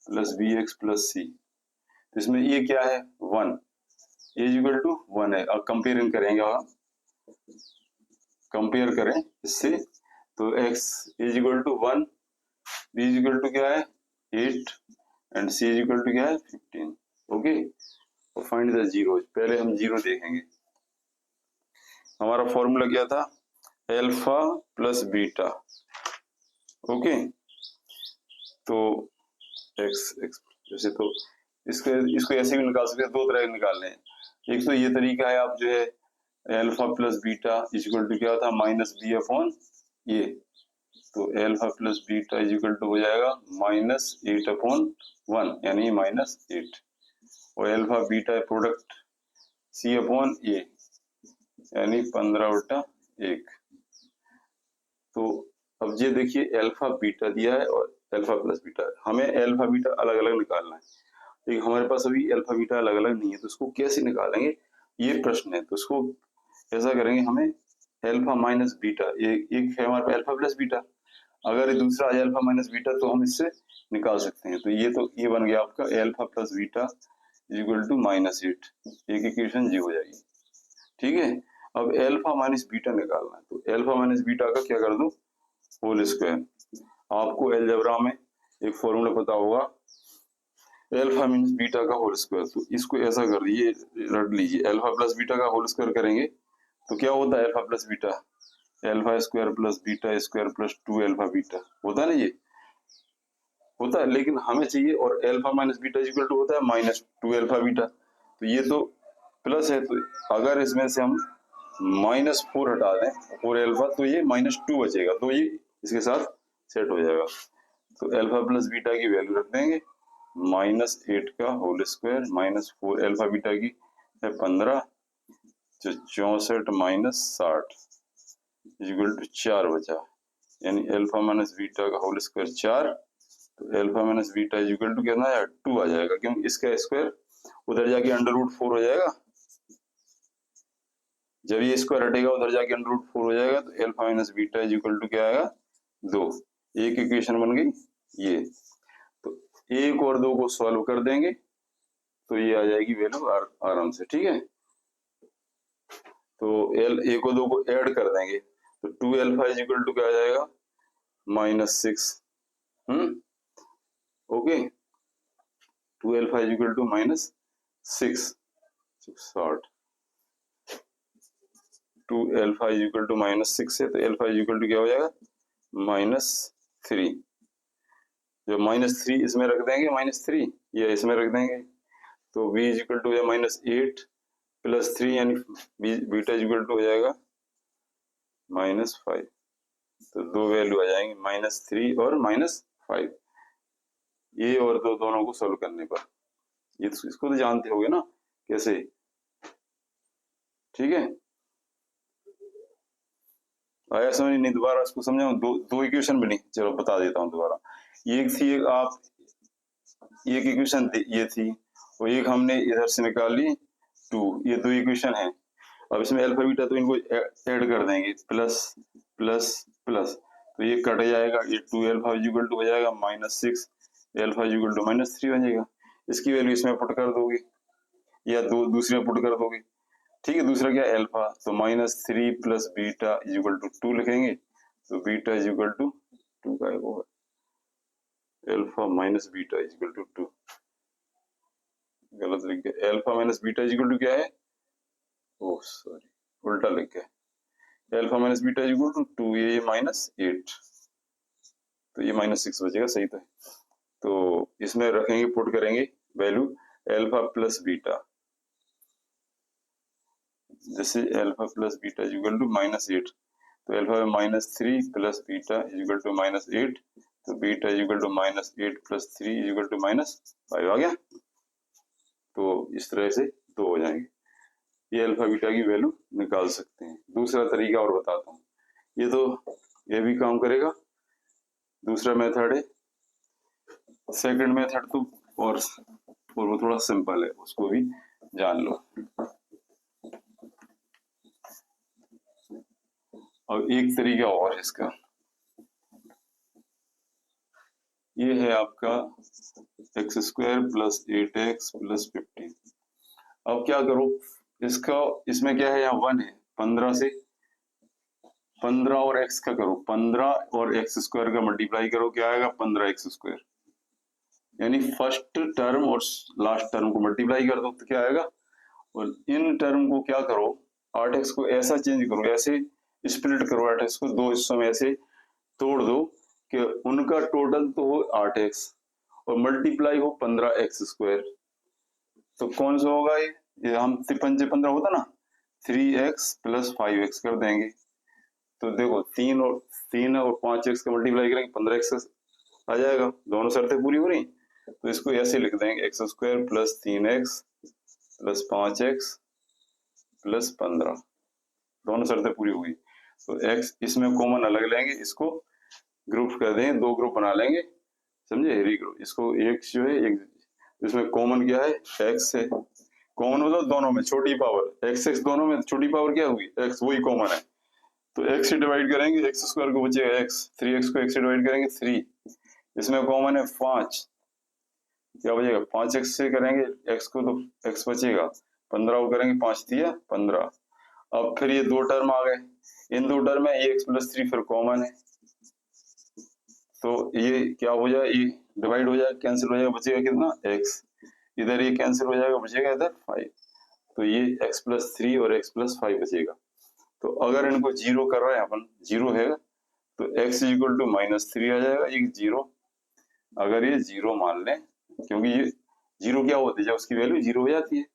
S1: plus bx plus c, इसमें ये क्या है 1, इज इक्वल टू 1 है। अब कंपेयरिंग करेंगे, आप कंपेयर करें इससे, तो x is equal to 1, b is equal to क्या है 8 and c is equal to क्या है 15। ओके, तो फाइंड द जीरोज, पहले हम जीरो देखेंगे। हमारा फॉर्मूला क्या था, एल्फा प्लस बीटा। ओके, तो एक्स जैसे, तो इसको ऐसे भी निकाल सकते हैं, दो तरह के निकालने हैं। एक तो ये तरीका है, आप जो है alpha plus beta is equal to क्या था माइनस बी अपॉन ये, तो alpha plus beta is equal to हो जाएगा माइनस 8 अपॉन 1 यानी माइनस 8, और alpha beta product c upon a यानी 15/1। तो अब ये देखिए एल्फा बीटा दिया है और एल्फा प्लस बीटा, हमें एल्फा बीटा अलग अलग निकालना है, लेकिन हमारे पास अभी एल्फा बीटा अलग अलग नहीं है, तो इसको कैसे निकालेंगे ये प्रश्न है। तो इसको ऐसा करेंगे, हमें एल्फा माइनस बीटा, एक है हमारे पास एल्फा प्लस बीटा, अगर दूसरा आ जाए एल्फा माइनस बीटा तो हम इससे निकाल सकते हैं। तो ये बन गया आपका alpha plus beta equal to minus 8, एक इक्वेशन जी हो जाएगी। ठीक है, अब एल्फा माइनस बीटा निकालना है, तो एल्फा माइनस बीटा का क्या कर दूं, होल स्क्वायर। आपको अलजेब्रा में एक फॉर्मूला पता होगा, एल्फा मीन्स बीटा का होल स्क्वायर, तो इसको ऐसा कर दीजिए, रट लीजिए, एल्फा प्लस बीटा का होल स्क्वायर करेंगे तो क्या होता है alpha plus beta, alpha square plus beta square plus 2 alpha beta होता है ना, ये होता है, लेकिन हमें चाहिए, और alpha minus beta equal to होता है माइनस 2 एल्फा बीटा, तो ये तो प्लस है, तो अगर इसमें से हम -4 हटा दें 4 एल्फा तो ये -2 बचेगा, तो ये इसके साथ सेट हो जाएगा। तो अल्फा प्लस बीटा की वैल्यू रख देंगे -8 का होल स्क्वायर -4 अल्फा बीटा की है 15, जो 64 - 60 इक्वल टू 4 बचा, यानी अल्फा माइनस बीटा का होल स्क्वायर 4, तो alpha minus beta equal to कितना है 2 आ जाएगा, क्योंकि इसका स्क्वायर उधर जाके √4 हो जाएगा, जब ये स्क्वायर हटेगा उधर जाके √4 हो जाएगा, तो alpha minus beta equal to क्या आएगा 2। एक इक्वेशन बन गई ये। तो 1 और 2 को सॉल्व कर देंगे तो ये आ जाएगी वैल्यू आराम से, ठीक है। तो 1 और 2 को ऐड कर देंगे तो 2 अल्फा इक्वल टू क्या आ जाएगा -6, okay. 2 alpha equal to -6 60, 2 alpha equal to -6 है, तो अल्फा इक्वल टू क्या हो जाएगा -3, जो -3 इसमें रख देंगे, -3 ये इसमें रख देंगे, तो b इक्वल टू है -8 + 3, यानी बीटा इक्वल टू हो जाएगा -5। तो दो वैल्यू आ जाएंगे -3 और -5, ये और दो दोनों को सोल्व करने पर। ये तो इसको तो जानते होगे ना कैसे, ठीक है। आया समझ नहीं, दोबारा इसको समझाऊं, दो इक्वेशन बनी, चलो बता देता हूँ दोबारा। एक थी एक इक्वेशन ये थी, और एक हमने इधर से निकाली 2, ये दो इक्वेशन है। अब इसमें अल्फा बीटा तो इनको ऐड कर देंगे, प्लस प्लस प्लस, तो ये कट जाएगा, ये 2 अल्फा इक्वल टू हो जाएगा -6 अल्फा इक्वल टू -3 हो जाएगा। इसकी वैल्यू इसमें पुट कर दोगे या दूसरे में पुट कर दोगे, ठीक है। दूसरा क्या अल्फा, तो -3 + बीटा इक्वल टू 2 लिखेंगे, तो बीटा इक्वल टू 2 का वो है alpha minus beta equal to 2, गलत लिख गया। Alpha minus beta equal to क्या है, ओह सॉरी उल्टा लिख गया, alpha minus beta equal to 2, ये -8, तो ये -6 बचेगा, सही तो है। तो इसमें रखेंगे, पुट करेंगे वैल्यू अल्फा प्लस बीटा, जैसे alpha plus beta equal to -8, तो अल्फा में -3 + बीटा इक्वल टू -8, तो beta equal to -8 + 3 equal to -5 आ गया। तो इस तरह से दो हो जाएंगे, ये अल्फा बीटा की वैल्यू निकाल सकते हैं। दूसरा तरीका और बताता हूँ, ये तो ये भी काम करेगा, दूसरा मेथड है। सेकंड मेथड तो और वो थोड़ा सिंपल है, उसको भी जान लो। और एक तरीका और इसका, ये है आपका x² + 8x + 15। अब क्या करो, इसका इसमें क्या है, यहाँ 1 है, 15 से 15 और x का करो, 15 और x² का मल्टीप्लाई करो, क्या आएगा 15x², यानी फर्स्ट टर्म और लास्ट टर्म को मल्टीप्लाई कर दो तो क्या आएगा, और इन टर्म को क्या करो, 8x को ऐसा चेंज करो, ऐसे स्प्लिट करो, 8x को दो हिस्सों में ऐसे तोड़ दो कि उनका टोटल तो हो 8x और मल्टीप्लाई हो 15x²। तो कौन सा होगा ये हम 5 15 होता ना, 3x + 5x कर देंगे, तो देखो 3 और 5x का मल्टीप्लाई करेंगे 15x आ जाएगा, दोनों शर्तें पूरी हो रही। तो इसको ऐसे लिख देंगे x² + 3x + 5x + 15, दोनों शर्तें पूरी हो गई। तो x इसमें कॉमन अलग लेंगे, इसको ग्रुप कर देंगे, दो ग्रुप बना लेंगे, समझे, रीग्रुप। इसको एक जो है एक, इसमें कॉमन क्या है x है, कॉमन मतलब दोनों में छोटी पावर x दोनों में छोटी पावर क्या होगी x, वही कॉमन है। तो x से डिवाइड करेंगे, x² को बचेगा x, 3x को x से डिवाइड करेंगे 3, इसमें कॉमन है 5, क्या बचेगा 5x से करेंगे x को तो x बचेगा, 15 को करेंगे 5 दिया 15। अब फिर ये दो टर्म आ गए, इन दो टर्म में x + 3 फिर कॉमन है, तो ये क्या हो जाए, ये डिवाइड हो जाए, कैंसिल हो जाएगा, बचेगा कितना x, इधर ये कैंसिल हो जाएगा, बचेगा इधर 5, तो ये x + 3 और x + 5 बचेगा। तो अगर इनको जीरो कर रहे हैं अपन, जीरो है तो x इक्वल टू -3 आ जाएगा, ये जीरो, अगर ये जीरो मान लें, क्योंकि ये जीरो क्या होती है जब उसकी वैल्यू जीरो हो जाती है,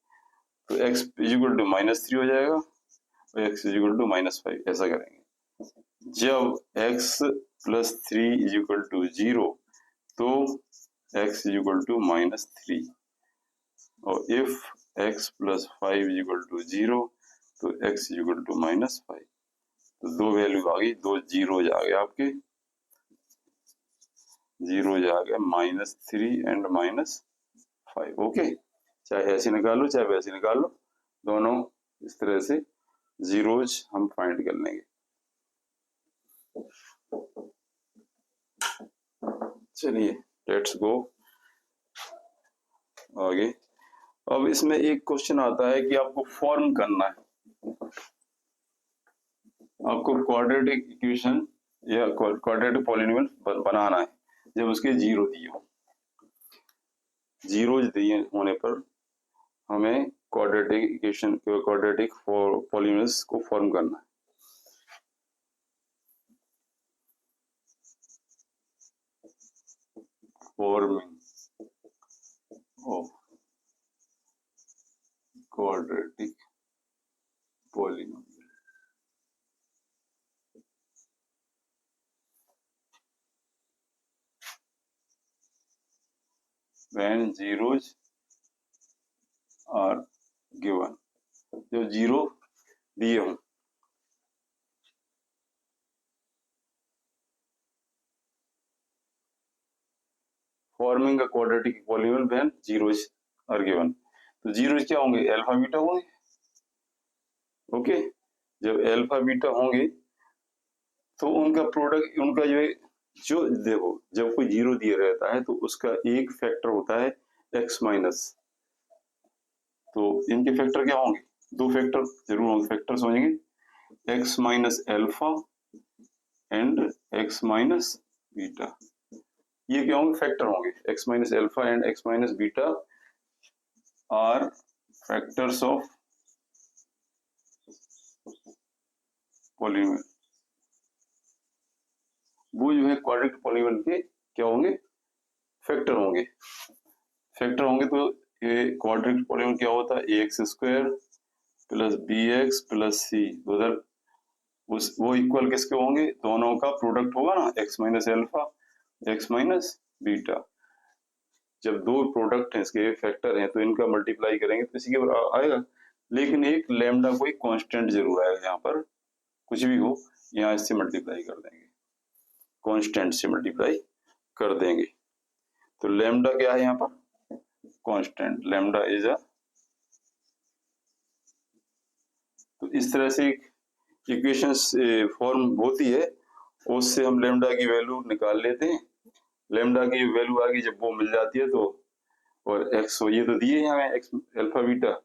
S1: तो x इक्वल टू -3 हो जाएगा और x इक्वल टू -5, ऐसा करेंगे। जब x plus 3 is equal to 0, तो x इज इक्वल टू -3, और if x plus 5 is equal to 0, तो x इज इक्वल टू -5। तो दो वैल्यू आ गई, दो जीरो आ गए आपके, जीरो आ गया -3 एंड -5। ओके, चाहे ऐसे निकालो चाहे वैसे निकालो, दोनों इस तरह से जीरोज हम फाइंड कर लेंगे। चलिए लेट्स गो आगे। अब इसमें एक क्वेश्चन आता है कि आपको फॉर्म करना है, आपको क्वाड्रेटिक इक्वेशन या क्वाड्रेटिक पॉलिनोमियल बनाना है जब उसके जीरो दिए हो। जीरो दिए होने पर हमें क्वाड्रेटिक इक्वेशन क्वाड्रेटिक पॉलिनोमियल्स को फॉर्म करना है। Forming of quadratic polynomial. when zeros are given, जब जीरो दिए हों, forming a quadratic polynomial when zeros are given. तो जीरोज क्या होंगे? अल्फा बीटा होंगे। ओके, जब अल्फा बीटा होंगे तो उनका प्रोडक्ट, उनका जो देखो, जब कोई जीरो दिया रहता है तो उसका एक फैक्टर होता है एक्स माइनस, तो इनके फैक्टर क्या होंगे? दो फैक्टर जरूर होंगे, फैक्टर्स होंगे x minus alpha and x minus beta. ये क्या होंगे? फैक्टर होंगे। X minus alpha and x minus beta are factors of polynomial. वो जो है क्वाड्रेटिक पॉलिनोमियल के क्या होंगे? फैक्टर होंगे। फैक्टर होंगे तो ये क्वाड्रेटिक पॉलिनोमियल क्या होता है? X square plus B x plus c, उधर उस वो इक्वल किसके होंगे? दोनों का प्रोडक्ट होगा ना, x minus alpha x minus beta. जब दो प्रोडक्ट हैं, इसके फैक्टर हैं, तो इनका मल्टीप्लाई करेंगे तो इसी के बराबर आएगा। लेकिन एक लैम्डा कोई कांस्टेंट जरूर आएगा, यहाँ पर कुछ भी हो यहाँ इससे मल्टीप्लाई कर देंगे, कांस्टेंट से मल्टीप्लाई कर देंगे। तो लैम्डा क्या है यहाँ पर? Constant, lambda is a. तो इस तरह से इक्वेशंस फॉर्म होती है, उससे हम लैम्डा की वैल्यू निकाल लेते हैं। लैम्डा की वैल्यू आगे जब वो मिल जाती है तो, और एक्स ये तो दिए हैं हमें एक्स अल्फा बीटा,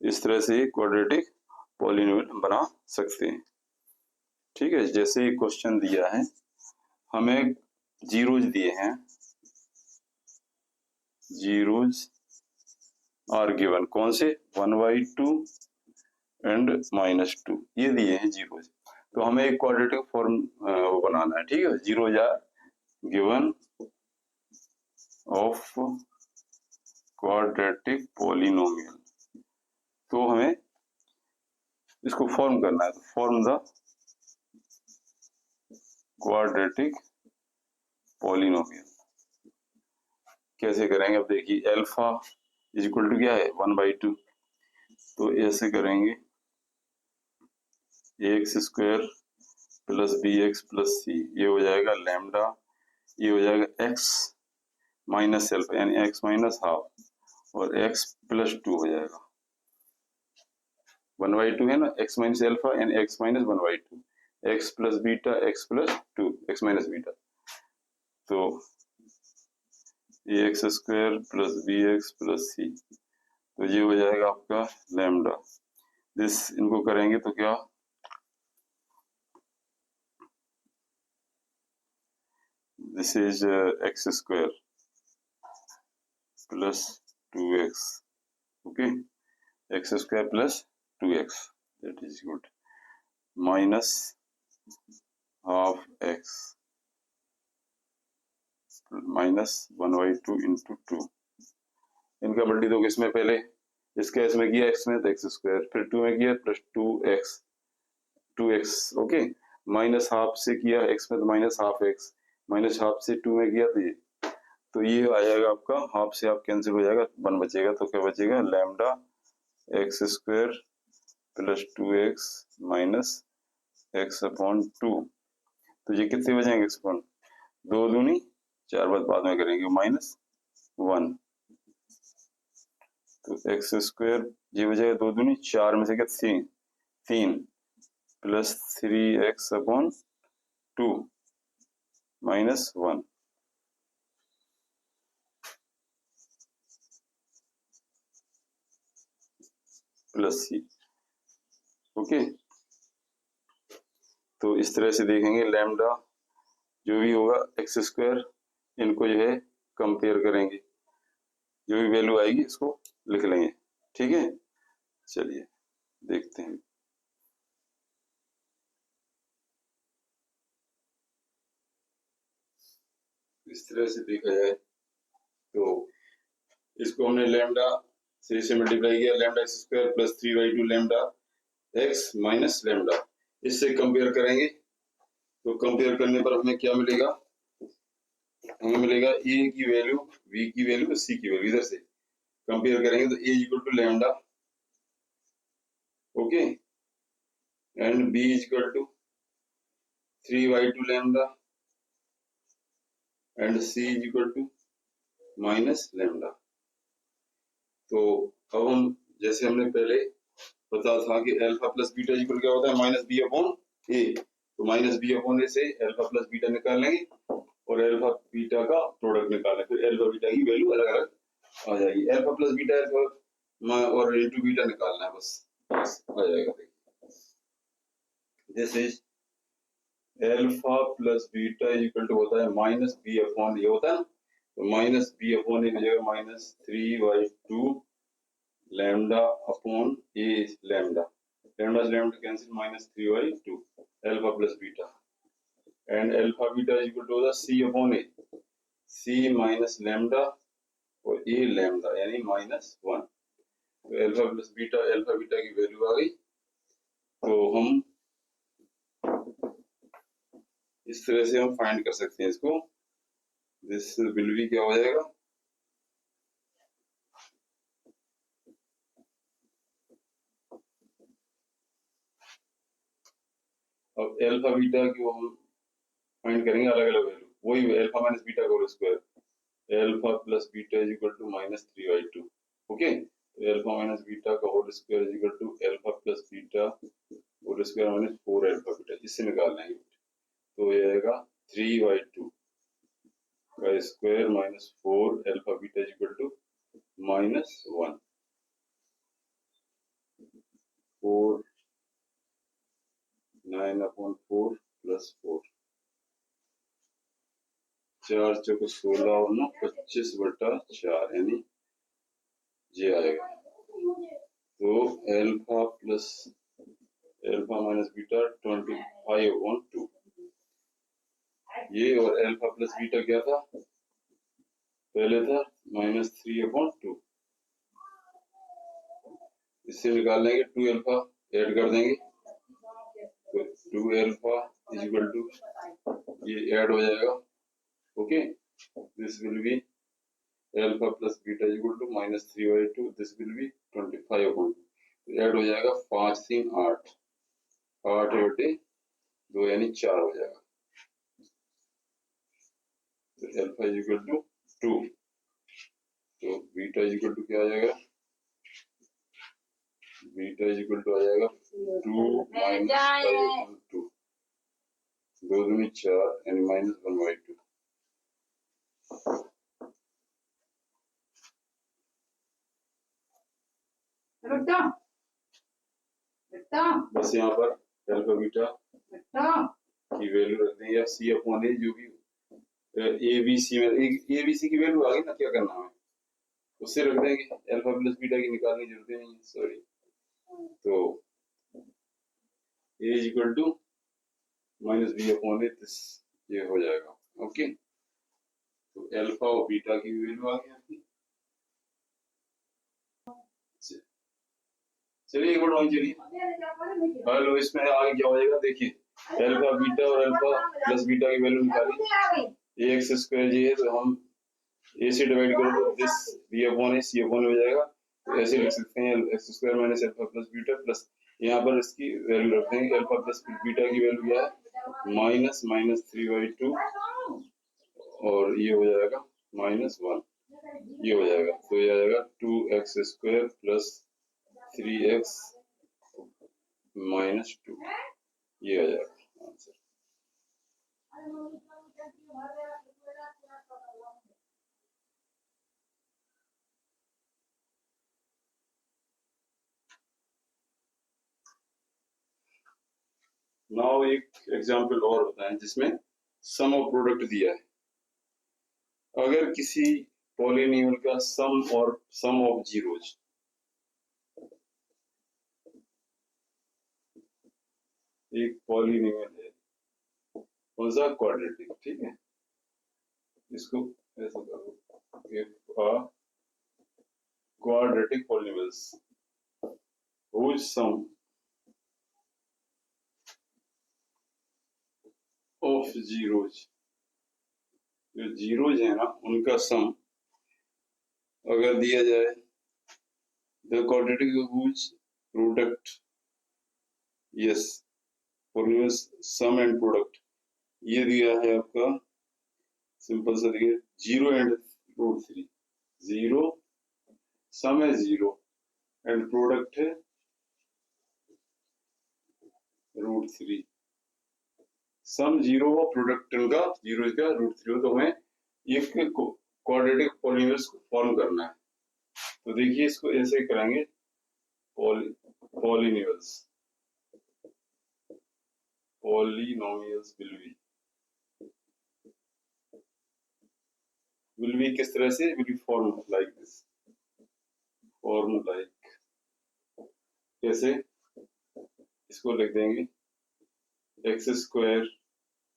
S1: इस तरह से क्वाड्रेटिक पॉलिनोमियल बना सकते हैं। ठीक है, जैसे क्वेश्चन दिया है, हमें जीरोज दिए हैं, जीरोज आर गिवन, कौन से? 1/2 एंड -2, ये दिए हैं जीरोज। तो हमें एक क्वाड्रेटिक फॉर्म बनाना है। ठीक है, zeros are given of quadratic polynomial, तो हमें इसको फॉर्म करना है। तो फॉर्म द क्वाड्रेटिक पॉलिनोमियल कैसे करेंगे? अब देखिए, अल्फा इज इक्वल टू क्या है? 1/2, तो ऐसे करेंगे x square plus B x plus सी, ये हो जाएगा लैम्डा, ये हो जाएगा एक्स माइनस अल्फा यानी एक्स माइनस हाफ, और एक्स प्लस 2 हो जाएगा। 1/2 है ना, एक्स माइनस अल्फा यानी x minus 1/2, x plus beta x plus 2 x minus beta, तो a x square plus B x plus सी, तो ये हो जाएगा आपका लैम्डा। दिस इनको करेंगे तो क्या? This is x square plus 2x, okay, x square plus 2x, that is good, minus half x minus 1/2 into 2। इनका मल्टी दो किसमें? पहले इस केस में किया एक्स में तो एक्स स्क्वायर, फिर 2 में किया plus 2x, okay. Minus half से किया एक्स में तो minus half x, minus half से 2 में किया तो ये आ जाएगा आपका, हाफ से हाफ कैंसिल हो जाएगा, 1 बचेगा, तो क्या बचेगा, lambda x square plus 2x minus x upon 2। तो ये कितने बचेंगे एक्स अपॉन 2 दूनी 4, बाद में करेंगे, माइनस 1। तो एक्स स्क्वायर ये बचेगा 2 दूनी 4 में से क्या 3 plus 3x upon 2 minus 1 plus c. Okay, तो इस तरह से देखेंगे लैम्डा जो भी होगा एक्स स्क्वायर, इनको जो है कंपेयर करेंगे, जो भी वैल्यू आएगी इसको लिख लेंगे। ठीक है, चलिए देखते हैं। इस तरह से देखा जाए तो इसको हमने लैम्डा से इसे मल्टीप्लाई किया, lambda x square plus 3/2 lambda x minus lambda, इससे कंपेयर करेंगे। तो कंपेयर करने पर हमें क्या मिलेगा, हमें मिलेगा ए की वैल्यू, बी की वैल्यू, सी की वैल्यू। इधर से कंपेयर करेंगे तो ए equal to lambda, okay, and B equal to 3/2 lambda and C equal to minus lambda. तो अब हम, जैसे हमने पहले पता था कि अल्फा प्लस बीटा इक्वल क्या होता है, माइनस बी अपॉन ए। तो माइनस बी अपॉन ए से अल्फा प्लस बीटा निकाल लेंगे और अल्फा बीटा का प्रोडक्ट निकाल लेंगे, फिर अल्फा बीटा की वैल्यू अलग अलग आ जाएगी। अल्फा प्लस बीटा और इनटू बीटा निकालना है, बस आ जाएगा। This is alpha plus beta equal to होता है माइनस बी अपॉन ए होता है, तो माइनस बी अपॉन ए हो जाएगा minus 3/2 lambda upon a lambda, lambda से lambda cancel, minus 3/2 alpha plus beta, and alpha beta equal to होता है c upon a, c minus lambda और ए लैम्डा यानी -1। तो alpha plus beta, alpha beta की value आ गई। तो हम इस तरह से हम फाइंड कर सकते हैं इसको। दिस विल बी क्या हो जाएगा, अब अल्फा बीटा को हम फाइंड करेंगे अलग अलग वैल्यू, वही अल्फा माइनस बीटा का whole square, alpha plus beta is equal to -3/2। Okay, तो अल्फा माइनस बीटा का whole square is equal to alpha plus beta whole square minus 4 alpha beta, इससे निकाल लेंगे। तो ये आएगा 3/2 का square minus 4 alpha beta is equal to -1, 4 9/4 प्लस 4, 4 चौको 16 और 9 25/4 यानी ये आएगा। तो alpha plus alpha minus beta 25/2, ये और अल्फा प्लस बीटा क्या था, पहले था -3/2, इससे निकाल लेंगे 2 अल्फा ऐड कर देंगे, तो 2 अल्फा इज इक्वल टू, ये ऐड हो जाएगा। Okay, this will be alpha plus beta is equal to -3/2, this will be 25/2, add हो जाएगा 5 3 8, 8/2 यानी 4 हो जाएगा। तो अल्फा इज इक्वल टू 2, तो बीटा इज इक्वल टू क्या आ जाएगा, बीटा इज इक्वल टू आ जाएगा 2 - 5/2, 2 दूनी 4 यानी -1/2। बस यहाँ पर अल्फा बीटा की वैल्यू रख देंगे, या सी अपॉन ए, जो भी ए बी सी में ए बी सी की वैल्यू आ गई ना, क्या करना है उससे रख देंगे, अल्फा प्लस बीटा की निकालने की जरूरत नहीं है, सॉरी। तो a is equal to minus B upon a, ये हो जाएगा। ओके, तो अल्फा और बीटा की वैल्यू आ गई आपकी। चलिए एक बार चलिए हेलो, इसमें आगे क्या हो जाएगा देखिए, अल्फा बीटा और अल्फा प्लस बीटा की वैल्यू निकाली, ए एक्स स्क्वायर जी है तो हम ए से डिवाइड करो तो this b upon a c upon हो जाएगा, तो ऐसे लिख सकते हैं x square minus alpha plus beta plus यहाँ पर इसकी वैल्यू रख देंगे, अल्फा प्लस बीटा की वैल्यू क्या है माइनस माइनस 3/2 और ये हो जाएगा -1, ये हो जाएगा तो ये आ जाएगा 2x स्क्वायर प्लस 3x -2, ये आ जाएगा आंसर। नाउ एक एग्जांपल और बताएं जिसमें सम ऑफ प्रोडक्ट दिया है, अगर किसी पॉलिनोमियल का सम और सम ऑफ जीरोज, एक पॉलिनोमियल है कौन सा क्वाड्रेटिक, ठीक है, इसको ऐसा करो if a quadratic polynomials whose sum of zeros, जो जीरोज है ना उनका सम अगर दिया जाए, the quadratic whose product, yes polynomials sum and product, ये दिया है आपका सिंपल सा देखिए 0 एंड √3, 0 सम है 0 एंड प्रोडक्ट है √3, सम 0 हो प्रोडक्ट का 0 का √3 हो, तो हमें एक क्वाड्रेटिक पॉलिनोमियल्स को फॉर्म करना है, तो देखिए इसको ऐसे करेंगे पॉलिनोमियल्स will be किस तरह से will be formed like this, form like कैसे, इसको लिख देंगे x square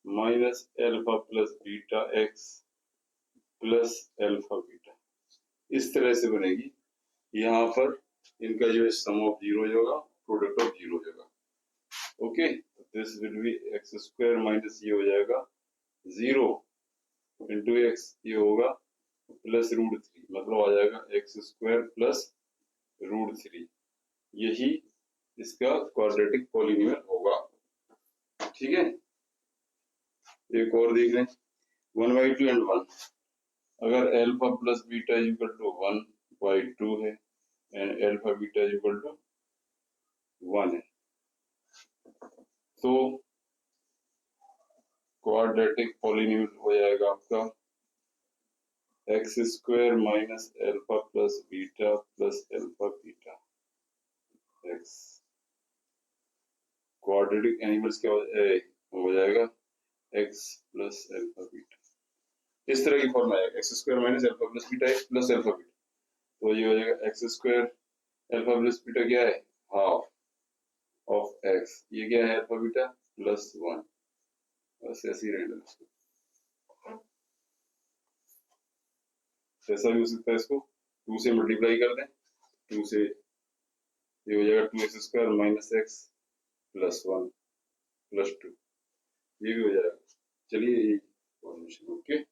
S1: minus alpha plus beta x plus alpha beta, इस तरह से बनेगी। यहाँ पर इनका जो है सम ऑफ जीरो होगा, प्रोडक्ट ऑफ जीरो होगा, okay, this will B x square minus ये हो जाएगा 0 इंटू एक्स, ये होगा प्लस √3, मतलब आ जाएगा एक्स स्क्वायर प्लस √3, यही इसका क्वाड्रेटिक पॉलिनोमियल होगा, ठीक है। एक और देख लें 1/2 एंड 1, अगर alpha plus beta equal to 1/2 है and alpha beta equal to 1 है, तो क्वाड्रेटिक पॉलिनोमियल हो जाएगा आपका x square minus alpha plus beta plus alpha beta x, quadratic एनिमल्स क्या हो जाएगा एक्स प्लस अल्फा बीटा, इस तरह की फॉर्म आएगा x square minus alpha plus beta x plus alpha beta, तो ये हो जाएगा x square alpha plus beta क्या है हाफ ऑफ एक्स, ये क्या है अल्फा बीटा प्लस 1, बस ऐसे ही रहना इसको, ऐसा भी हो सकता है, इसको 2 से मल्टीप्लाई कर दें, 2 से ये हो जाएगा 2x square minus x plus 1 plus 2, ये भी हो जाएगा। चलिए ये फॉर्मेशन, ओके,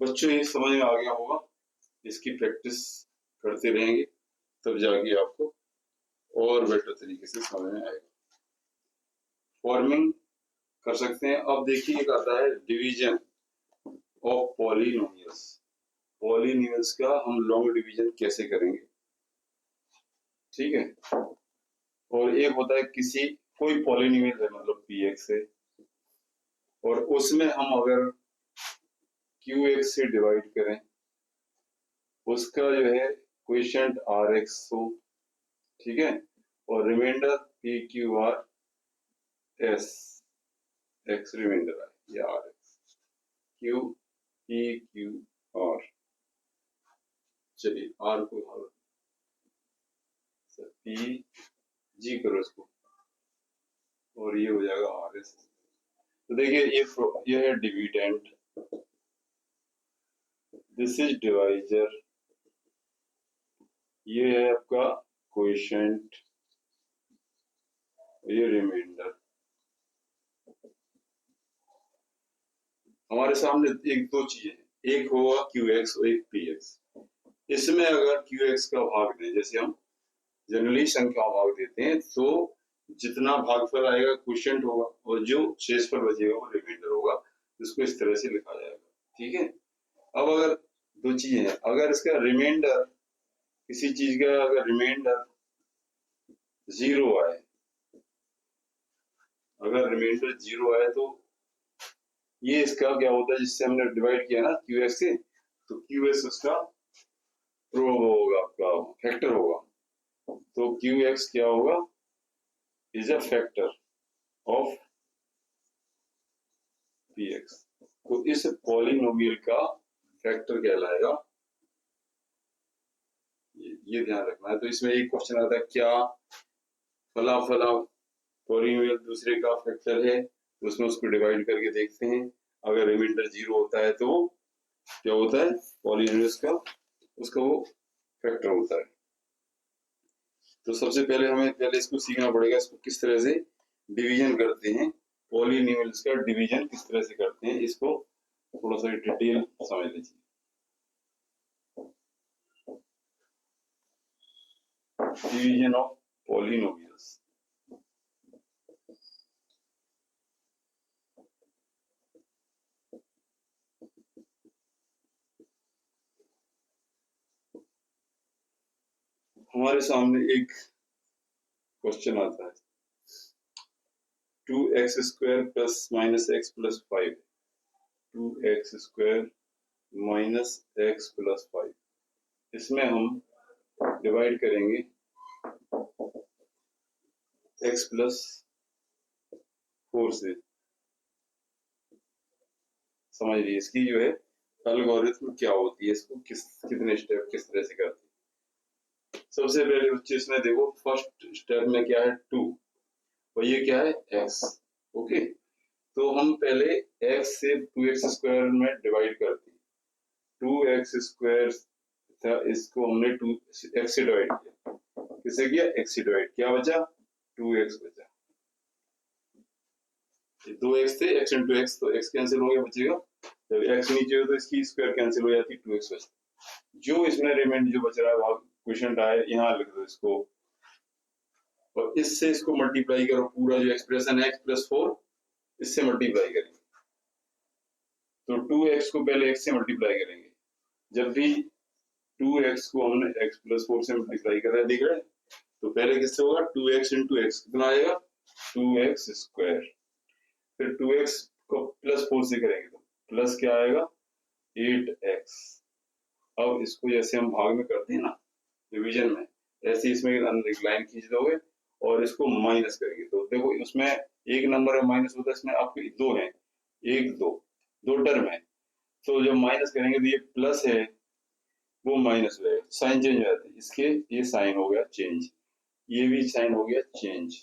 S1: बच्चों ये समझ में आ गया होगा, इसकी प्रैक्टिस करते रहेंगे तब जाके आपको और बेटर तरीके से समझ में आएगा, फॉर्मिंग कर सकते हैं। अब देखिए एक आता है डिवीजन ऑफ पॉलिनोमियल्स, पॉलिनोमियल्स का हम लॉन्ग डिवीजन कैसे करेंगे, ठीक है, और एक होता है किसी कोई पॉलिनोमियल है मतलब px है और उसमें हम अगर qx से डिवाइड करें, उसका जो है क्वोशिएंट rx हो, ठीक है, और remainder pqr s, x remainder है ये rx, q pqr, चलिए r को p g करो इसको और ये हो जाएगा rs, तो देखिए ये है डिविडेंड दिस इज डिवाइजर, ये है आपका कोएफिशिएंट, ये रिमाइंडर। हमारे सामने एक दो चीजें, एक होगा क्यू एक्स और एक पी एक्स। इसमें अगर क्यू एक्स का भाग दें, जैसे हम जनरली संख्या भाग देते हैं, तो जितना भागफल आएगा क्वोशिएंट होगा और जो शेषफल बचेगा वो रिमाइंडर होगा। इसको इस तरह से लिखा जाएगा, ठीक है। अब अगर दो चीजें हैं, अगर इसका रिमाइंडर, किसी चीज का अगर रिमाइंडर 0 आए, अगर रिमाइंडर 0 आए तो ये इसका क्या होता है, जिससे हमने डिवाइड किया ना क्यू एक्स से, तो क्यू एक्स उसका प्रो होगा, आपका फैक्टर होगा। तो क्यू एक्स क्या होगा, is a factor of P x. तो इस पॉलिनोमियल का फैक्टर कहलाएगा, ये ध्यान रखना है। तो इसमें एक क्वेश्चन आता है, क्या फला फला पॉलिनोमियल दूसरे का फैक्टर है, तो उसमें उसको डिवाइड करके देखते हैं। अगर रिमाइंडर 0 होता है तो क्या होता है, पॉलिनोमियल का उसका वो फैक्टर होता है। तो सबसे पहले हमें पहले इसको सीखना पड़ेगा, इसको किस तरह से डिवीजन करते हैं, पॉलिनोमियल्स का डिवीजन किस तरह से करते हैं, इसको थोड़ा सा डिटेल समझ लीजिए। Division of polynomials. हमारे सामने एक क्वेश्चन आता है, 2x² plus minus x plus 5, 2x² minus x plus 5। इसमें हम डिवाइड करेंगे x प्लस 4 से। समझिए इसकी जो है एल्गोरिथम क्या होती है, इसको कितने स्टेप किस तरह से करते हैं। सबसे पहले बच्चे इसमें देखो, फर्स्ट स्टेप में क्या है 2 और ये क्या है x, ओके। तो हम पहले x से 2x² में डिवाइड करते हैं, 2x² था, इसको हमने 2x से डिवाइड किया, किससे किया, x से डिवाइड, क्या बचा 2x बचा। 2x थे, x इंटू एक्स, तो x कैंसिल हो गया, बचेगा। जब x नीचे हो तो इसकी स्क्वायर कैंसिल हो जाती है, 2x बचता। जो इसमें रिमाइंडर जो बच रहा है क्वेश्चन आए, यहाँ लिख दो इसको, और इससे इसको मल्टीप्लाई करो, पूरा जो एक्सप्रेशन है x प्लस 4 इससे मल्टीप्लाई करेंगे। तो 2x को पहले x से मल्टीप्लाई करेंगे, जब भी 2x को हमने x प्लस 4 से मल्टीप्लाई कर रहा है, देख रहे हैं, तो पहले किससे होगा 2x इंटू एक्स, कितना आएगा 2x²। फिर 2x को प्लस 4 से करेंगे तो प्लस क्या आएगा 8x। अब इसको जैसे हम भाग में करते हैं ना डिवीजन में, ऐसे इसमें एक लाइन खींच दोगे और इसको माइनस करेंगे, तो देखो उसमें एक नंबर है माइनस होता है, इसमें आपके दो है, एक दो टर्म है। तो जब माइनस करेंगे तो ये प्लस है वो माइनस हो जाएगा, साइन चेंज हो जाता है, इसके ये साइन हो गया चेंज, ये भी साइन हो गया चेंज।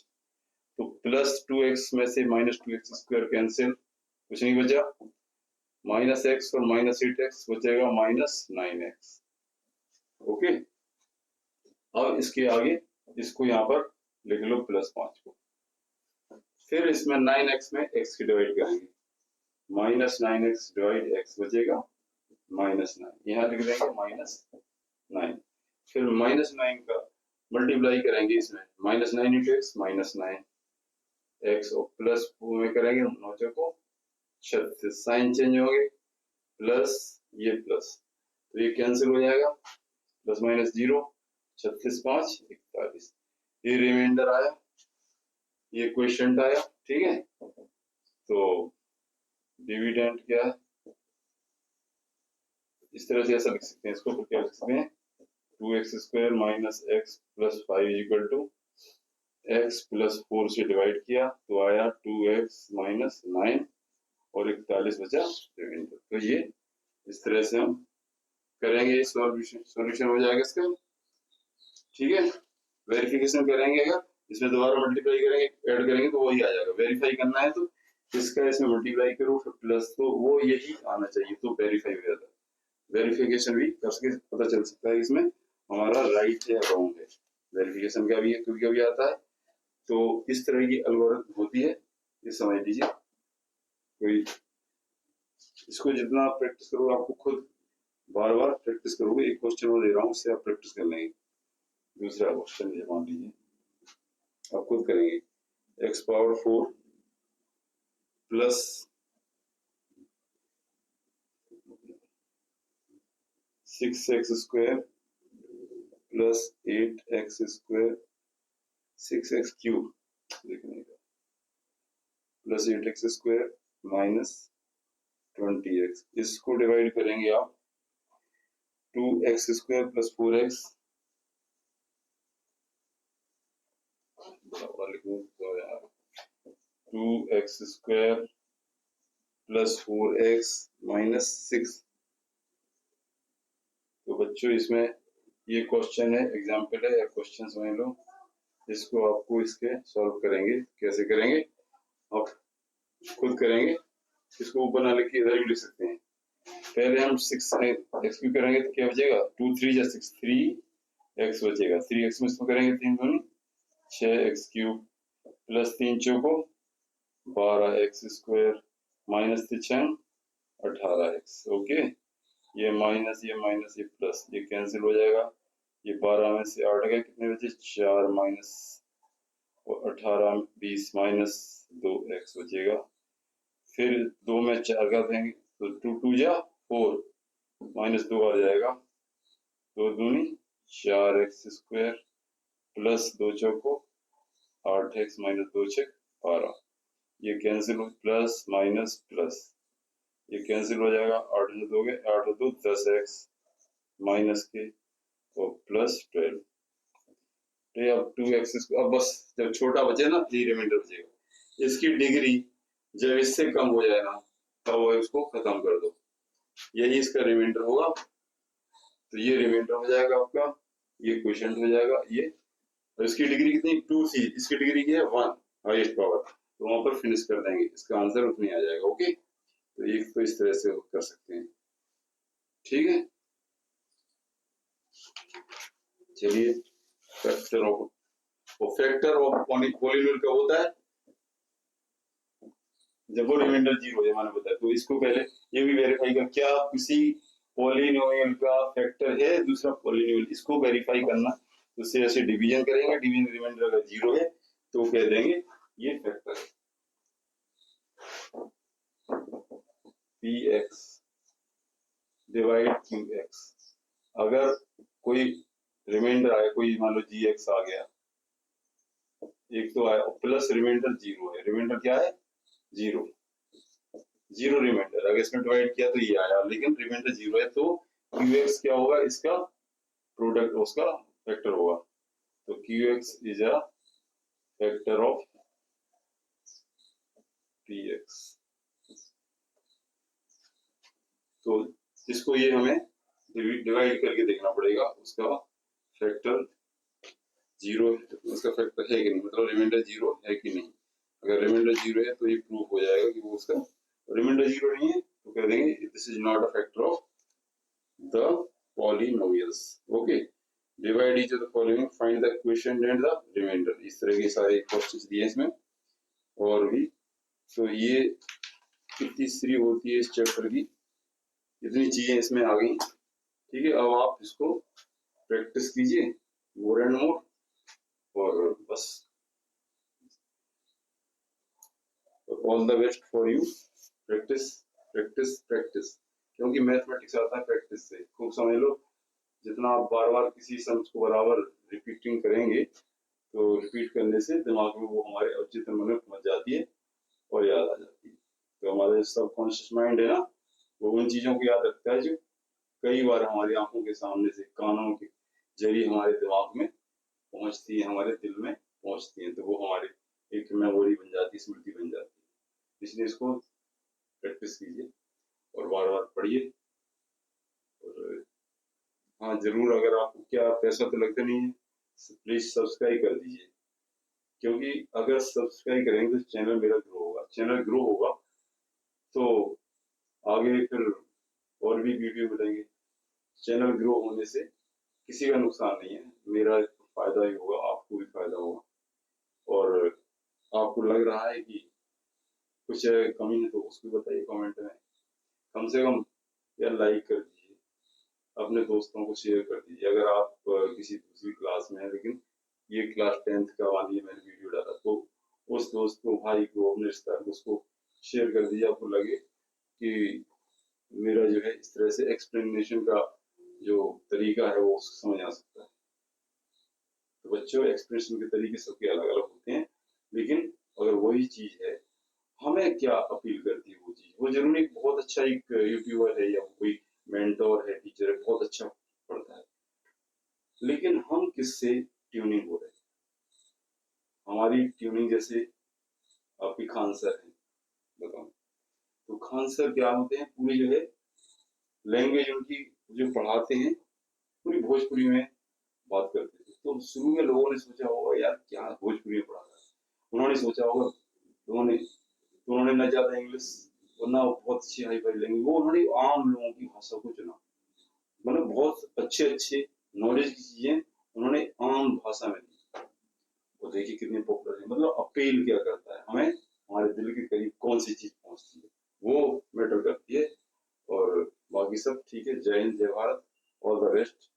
S1: तो प्लस 2x में से माइनस 2x² कैंसिल, कुछ नहीं बचा, माइनस एक्स और माइनस 8x बचेगा माइनस 9x, ओके। अब इसके आगे इसको यहाँ पर लिख लो प्लस 5 को, फिर इसमें 9x में x की डिवाइड करेंगे, माइनस 9x डिवाइड x बचेगा माइनस 9, यहाँ लिख देंगे माइनस 9। फिर माइनस 9 का मल्टीप्लाई करेंगे इसमें, minus 9 into x minus 9x, और प्लस में करेंगे 9 को 36, साइन चेंज हो गए, प्लस ये प्लस, तो ये कैंसिल हो जाएगा, प्लस माइनस 0, 36 5 41, ये रिमाइंडर आया, ये क्वेश्चन आया, ठीक है। तो डिविडेंड क्या है, इस तरह से ऐसा लिख सकते हैं इसको, तो क्या लिख सकते हैं 2x² minus x plus 5 equal to x plus 4 से डिवाइड किया तो आया 2x माइनस 9 और 41 बचा रिमाइंडर। तो ये इस तरह से हम करेंगे, सॉल्यूशन हो जाएगा इसका, ठीक है। वेरिफिकेशन करेंगे, अगर इसमें दोबारा मल्टीप्लाई करेंगे ऐड करेंगे तो वही आ जाएगा। वेरीफाई करना है तो इसका इसमें मल्टीप्लाई करो फिर प्लस, तो वो यही आना चाहिए, तो वेरीफाई हो जाता है। वेरिफिकेशन भी कर सके, पता चल सकता है इसमें हमारा राइट है या रॉन्ग है। वेरिफिकेशन का भी कभी कभी आता है। तो इस तरह की एल्गोरिथम होती है, ये समझ लीजिए। कोई इसको जितना प्रैक्टिस करोगे, आपको खुद बार बार प्रैक्टिस करोगे। एक क्वेश्चन और दे रहा हूँ, उससे आप प्रैक्टिस कर लेंगे। दूसरा क्वेश्चन ये मान लीजिए आप खुद करेंगे, x⁴ plus 6x² plus 8x² 6x³ देखने का प्लस 8x² माइनस 20x, इसको डिवाइड करेंगे आप 2x² plus 4x, 2x² plus 4x minus 6। तो बच्चों इसमें ये क्वेश्चन है, एग्जाम्पल है या क्वेश्चन समझ लो। इसको आपको इसके सॉल्व करेंगे। कैसे करेंगे आप खुद करेंगे। इसको ऊपर ना लिख के इधर भी लिख सकते हैं। पहले हम 6x³ करेंगे तो क्या बचेगा, 2 3 जा 6, 3x बचेगा। 3x में इसको करेंगे 3 दूनी 6x³ प्लस 3 चौको 12x² माइनस 3 18x। ओके, ये माइनस ये प्लस, ये कैंसिल हो जाएगा। ये 12 में से 8 गए, कितने बचे 4 माइनस 18 20 माइनस 2x बचेगा। फिर 2 में 4 का देंगे तो 2 2 जा 4 माइनस 2 आ जाएगा। 2 दूनी 4x² प्लस 2 चौको 8x माइनस 2 6 12। ये कैंसिल हो, प्लस माइनस प्लस ये कैंसिल हो जाएगा। 8 से 2 गए, 8 और 2 10x माइनस के और प्लस 12। तो अब 2x, अब बस जब छोटा बचे ना ये रिमाइंडर बचेगा। इसकी डिग्री जब इससे कम हो जाए ना तब वो इसको खत्म कर दो, यही इसका रिमाइंडर होगा। तो ये रिमाइंडर हो जाएगा आपका, ये क्वोशिएंट हो जाएगा ये। तो इसकी डिग्री कितनी 2 थी, इसकी डिग्री की है 1 हाईएस्ट पावर, तो वहां पर फिनिश कर देंगे, इसका आंसर उतनी आ जाएगा। ओके, तो एक तो इस तरह से कर सकते हैं। ठीक है, चलिए फैक्टर ऑफ पॉलीनोमियल का होता है जब वो रिमाइंडर 0 है, मैंने बताया। तो इसको पहले ये भी वेरीफाई कर, क्या किसी पॉलीनोमियल का फैक्टर है दूसरा पॉलीनोमियल, इसको वेरीफाई करना। तो उससे ऐसे डिवीजन करेंगे, डिवीजन रिमाइंडर अगर 0 है तो कह देंगे ये फैक्टर है। px डिवाइड qx, अगर कोई रिमाइंडर आए, कोई मान लो gx आ गया, एक तो आया प्लस रिमाइंडर 0 है, रिमाइंडर क्या है 0 रिमाइंडर, अगर इसमें डिवाइड किया तो ये आया, लेकिन रिमाइंडर 0 है तो qx क्या होगा, इसका प्रोडक्ट उसका फैक्टर होगा। तो qx is a factor of px। तो इसको ये हमें डिवाइड करके देखना पड़ेगा, उसका फैक्टर 0 है, उसका फैक्टर है कि नहीं, मतलब रिमाइंडर 0 है कि नहीं। अगर रिमाइंडर 0 है तो ये प्रूफ हो जाएगा कि वो उसका, रिमाइंडर 0 नहीं है तो कह देंगे this is not a factor of the polynomials. Okay, divide each of the following, find the quotient and the remainder. इस तरह के सारे क्वेश्चंस दिए इसमें और भी। तो ये तीसरी होती है इस चैप्टर की, इतनी चीजें इसमें आ गई। ठीक है, अब आप इसको प्रैक्टिस कीजिए मोर एंड मोर, और बस all the best for you. Practice practice practice, क्योंकि मैथमेटिक्स आता है प्रैक्टिस से। खूब समझ लो, जितना आप बार बार किसी सम्स को बराबर रिपीटिंग करेंगे तो रिपीट करने से दिमाग में वो हमारे अवचित मन में पहुंच जाती है और याद आ जाती है। तो हमारे सबकॉन्शियस माइंड है ना, वो उन चीजों को याद रखता है जो कई बार हमारी आंखों के सामने से, कानों के जरिए हमारे दिमाग में पहुंचती है, हमारे दिल में पहुंचती है। तो वो हमारे एक मेमोरी बन जाती है, स्मृति बन जाती है। इसलिए इसको प्रैक्टिस कीजिए और बार बार पढ़िए। और हाँ जरूर, अगर आपको क्या पैसा तो लगता नहीं है, प्लीज सब्सक्राइब कर दीजिए, क्योंकि अगर सब्सक्राइब करेंगे तो चैनल मेरा ग्रो होगा। चैनल ग्रो होगा तो आगे फिर और भी वीडियो मिलेंगे। चैनल ग्रो होने से किसी का नुकसान नहीं है, मेरा फायदा ही होगा, आपको भी फायदा होगा। और आपको लग रहा है कि कुछ कमी है तो उसको बताइए कमेंट में, कम से कम यार लाइक कर दीजिए, अपने दोस्तों को शेयर कर दीजिए। अगर आप किसी दूसरी क्लास में है लेकिन ये क्लास 10th का वाली मैंने वीडियो डाला, तो उस दोस्त को, भाई को, अपने रिश्तेदार को उसको शेयर कर दीजिए। आपको लगे कि मेरा जो है इस तरह से एक्सप्लेनेशन का जो तरीका है वो उसको समझ आ सकता है। तो बच्चों, एक्सप्रेशन के तरीके सबके अलग अलग होते हैं, लेकिन अगर वही चीज है, हमें क्या अपील करती है वो चीज, वो जरूरी बहुत अच्छा एक यूट्यूबर है या कोई मेंटोर है, टीचर है, बहुत अच्छा पढ़ता है, लेकिन हम किससे ट्यूनिंग हो रहे हैं? हमारी ट्यूनिंग जैसे आपकी खान सर है, बताओ, तो खान सर क्या होते हैं, पूरी जो है लैंग्वेज उनकी जो पढ़ाते हैं पूरी भोजपुरी में बात करते थे। तो शुरू में लोगों ने सोचा होगा यार क्या भोजपुरी में पढ़ा रहा है, उन्होंने सोचा होगा, उन्होंने न ज्यादा इंग्लिश और ना बहुत अच्छी हाई फाई लैंग्वेज, वो उन्होंने आम लोगों की भाषा को चुना, मतलब बहुत अच्छे अच्छे नॉलेज की चीजें उन्होंने आम भाषा में दी। वो देखिए कितने पॉपुलर है, मतलब अपील क्या करता है, हमें हमारे दिल के करीब कौन सी चीज पहुंचती है वो मैटर करती है। और बाकी सब ठीक है। जय हिंद, जय भारत, ऑल द बेस्ट।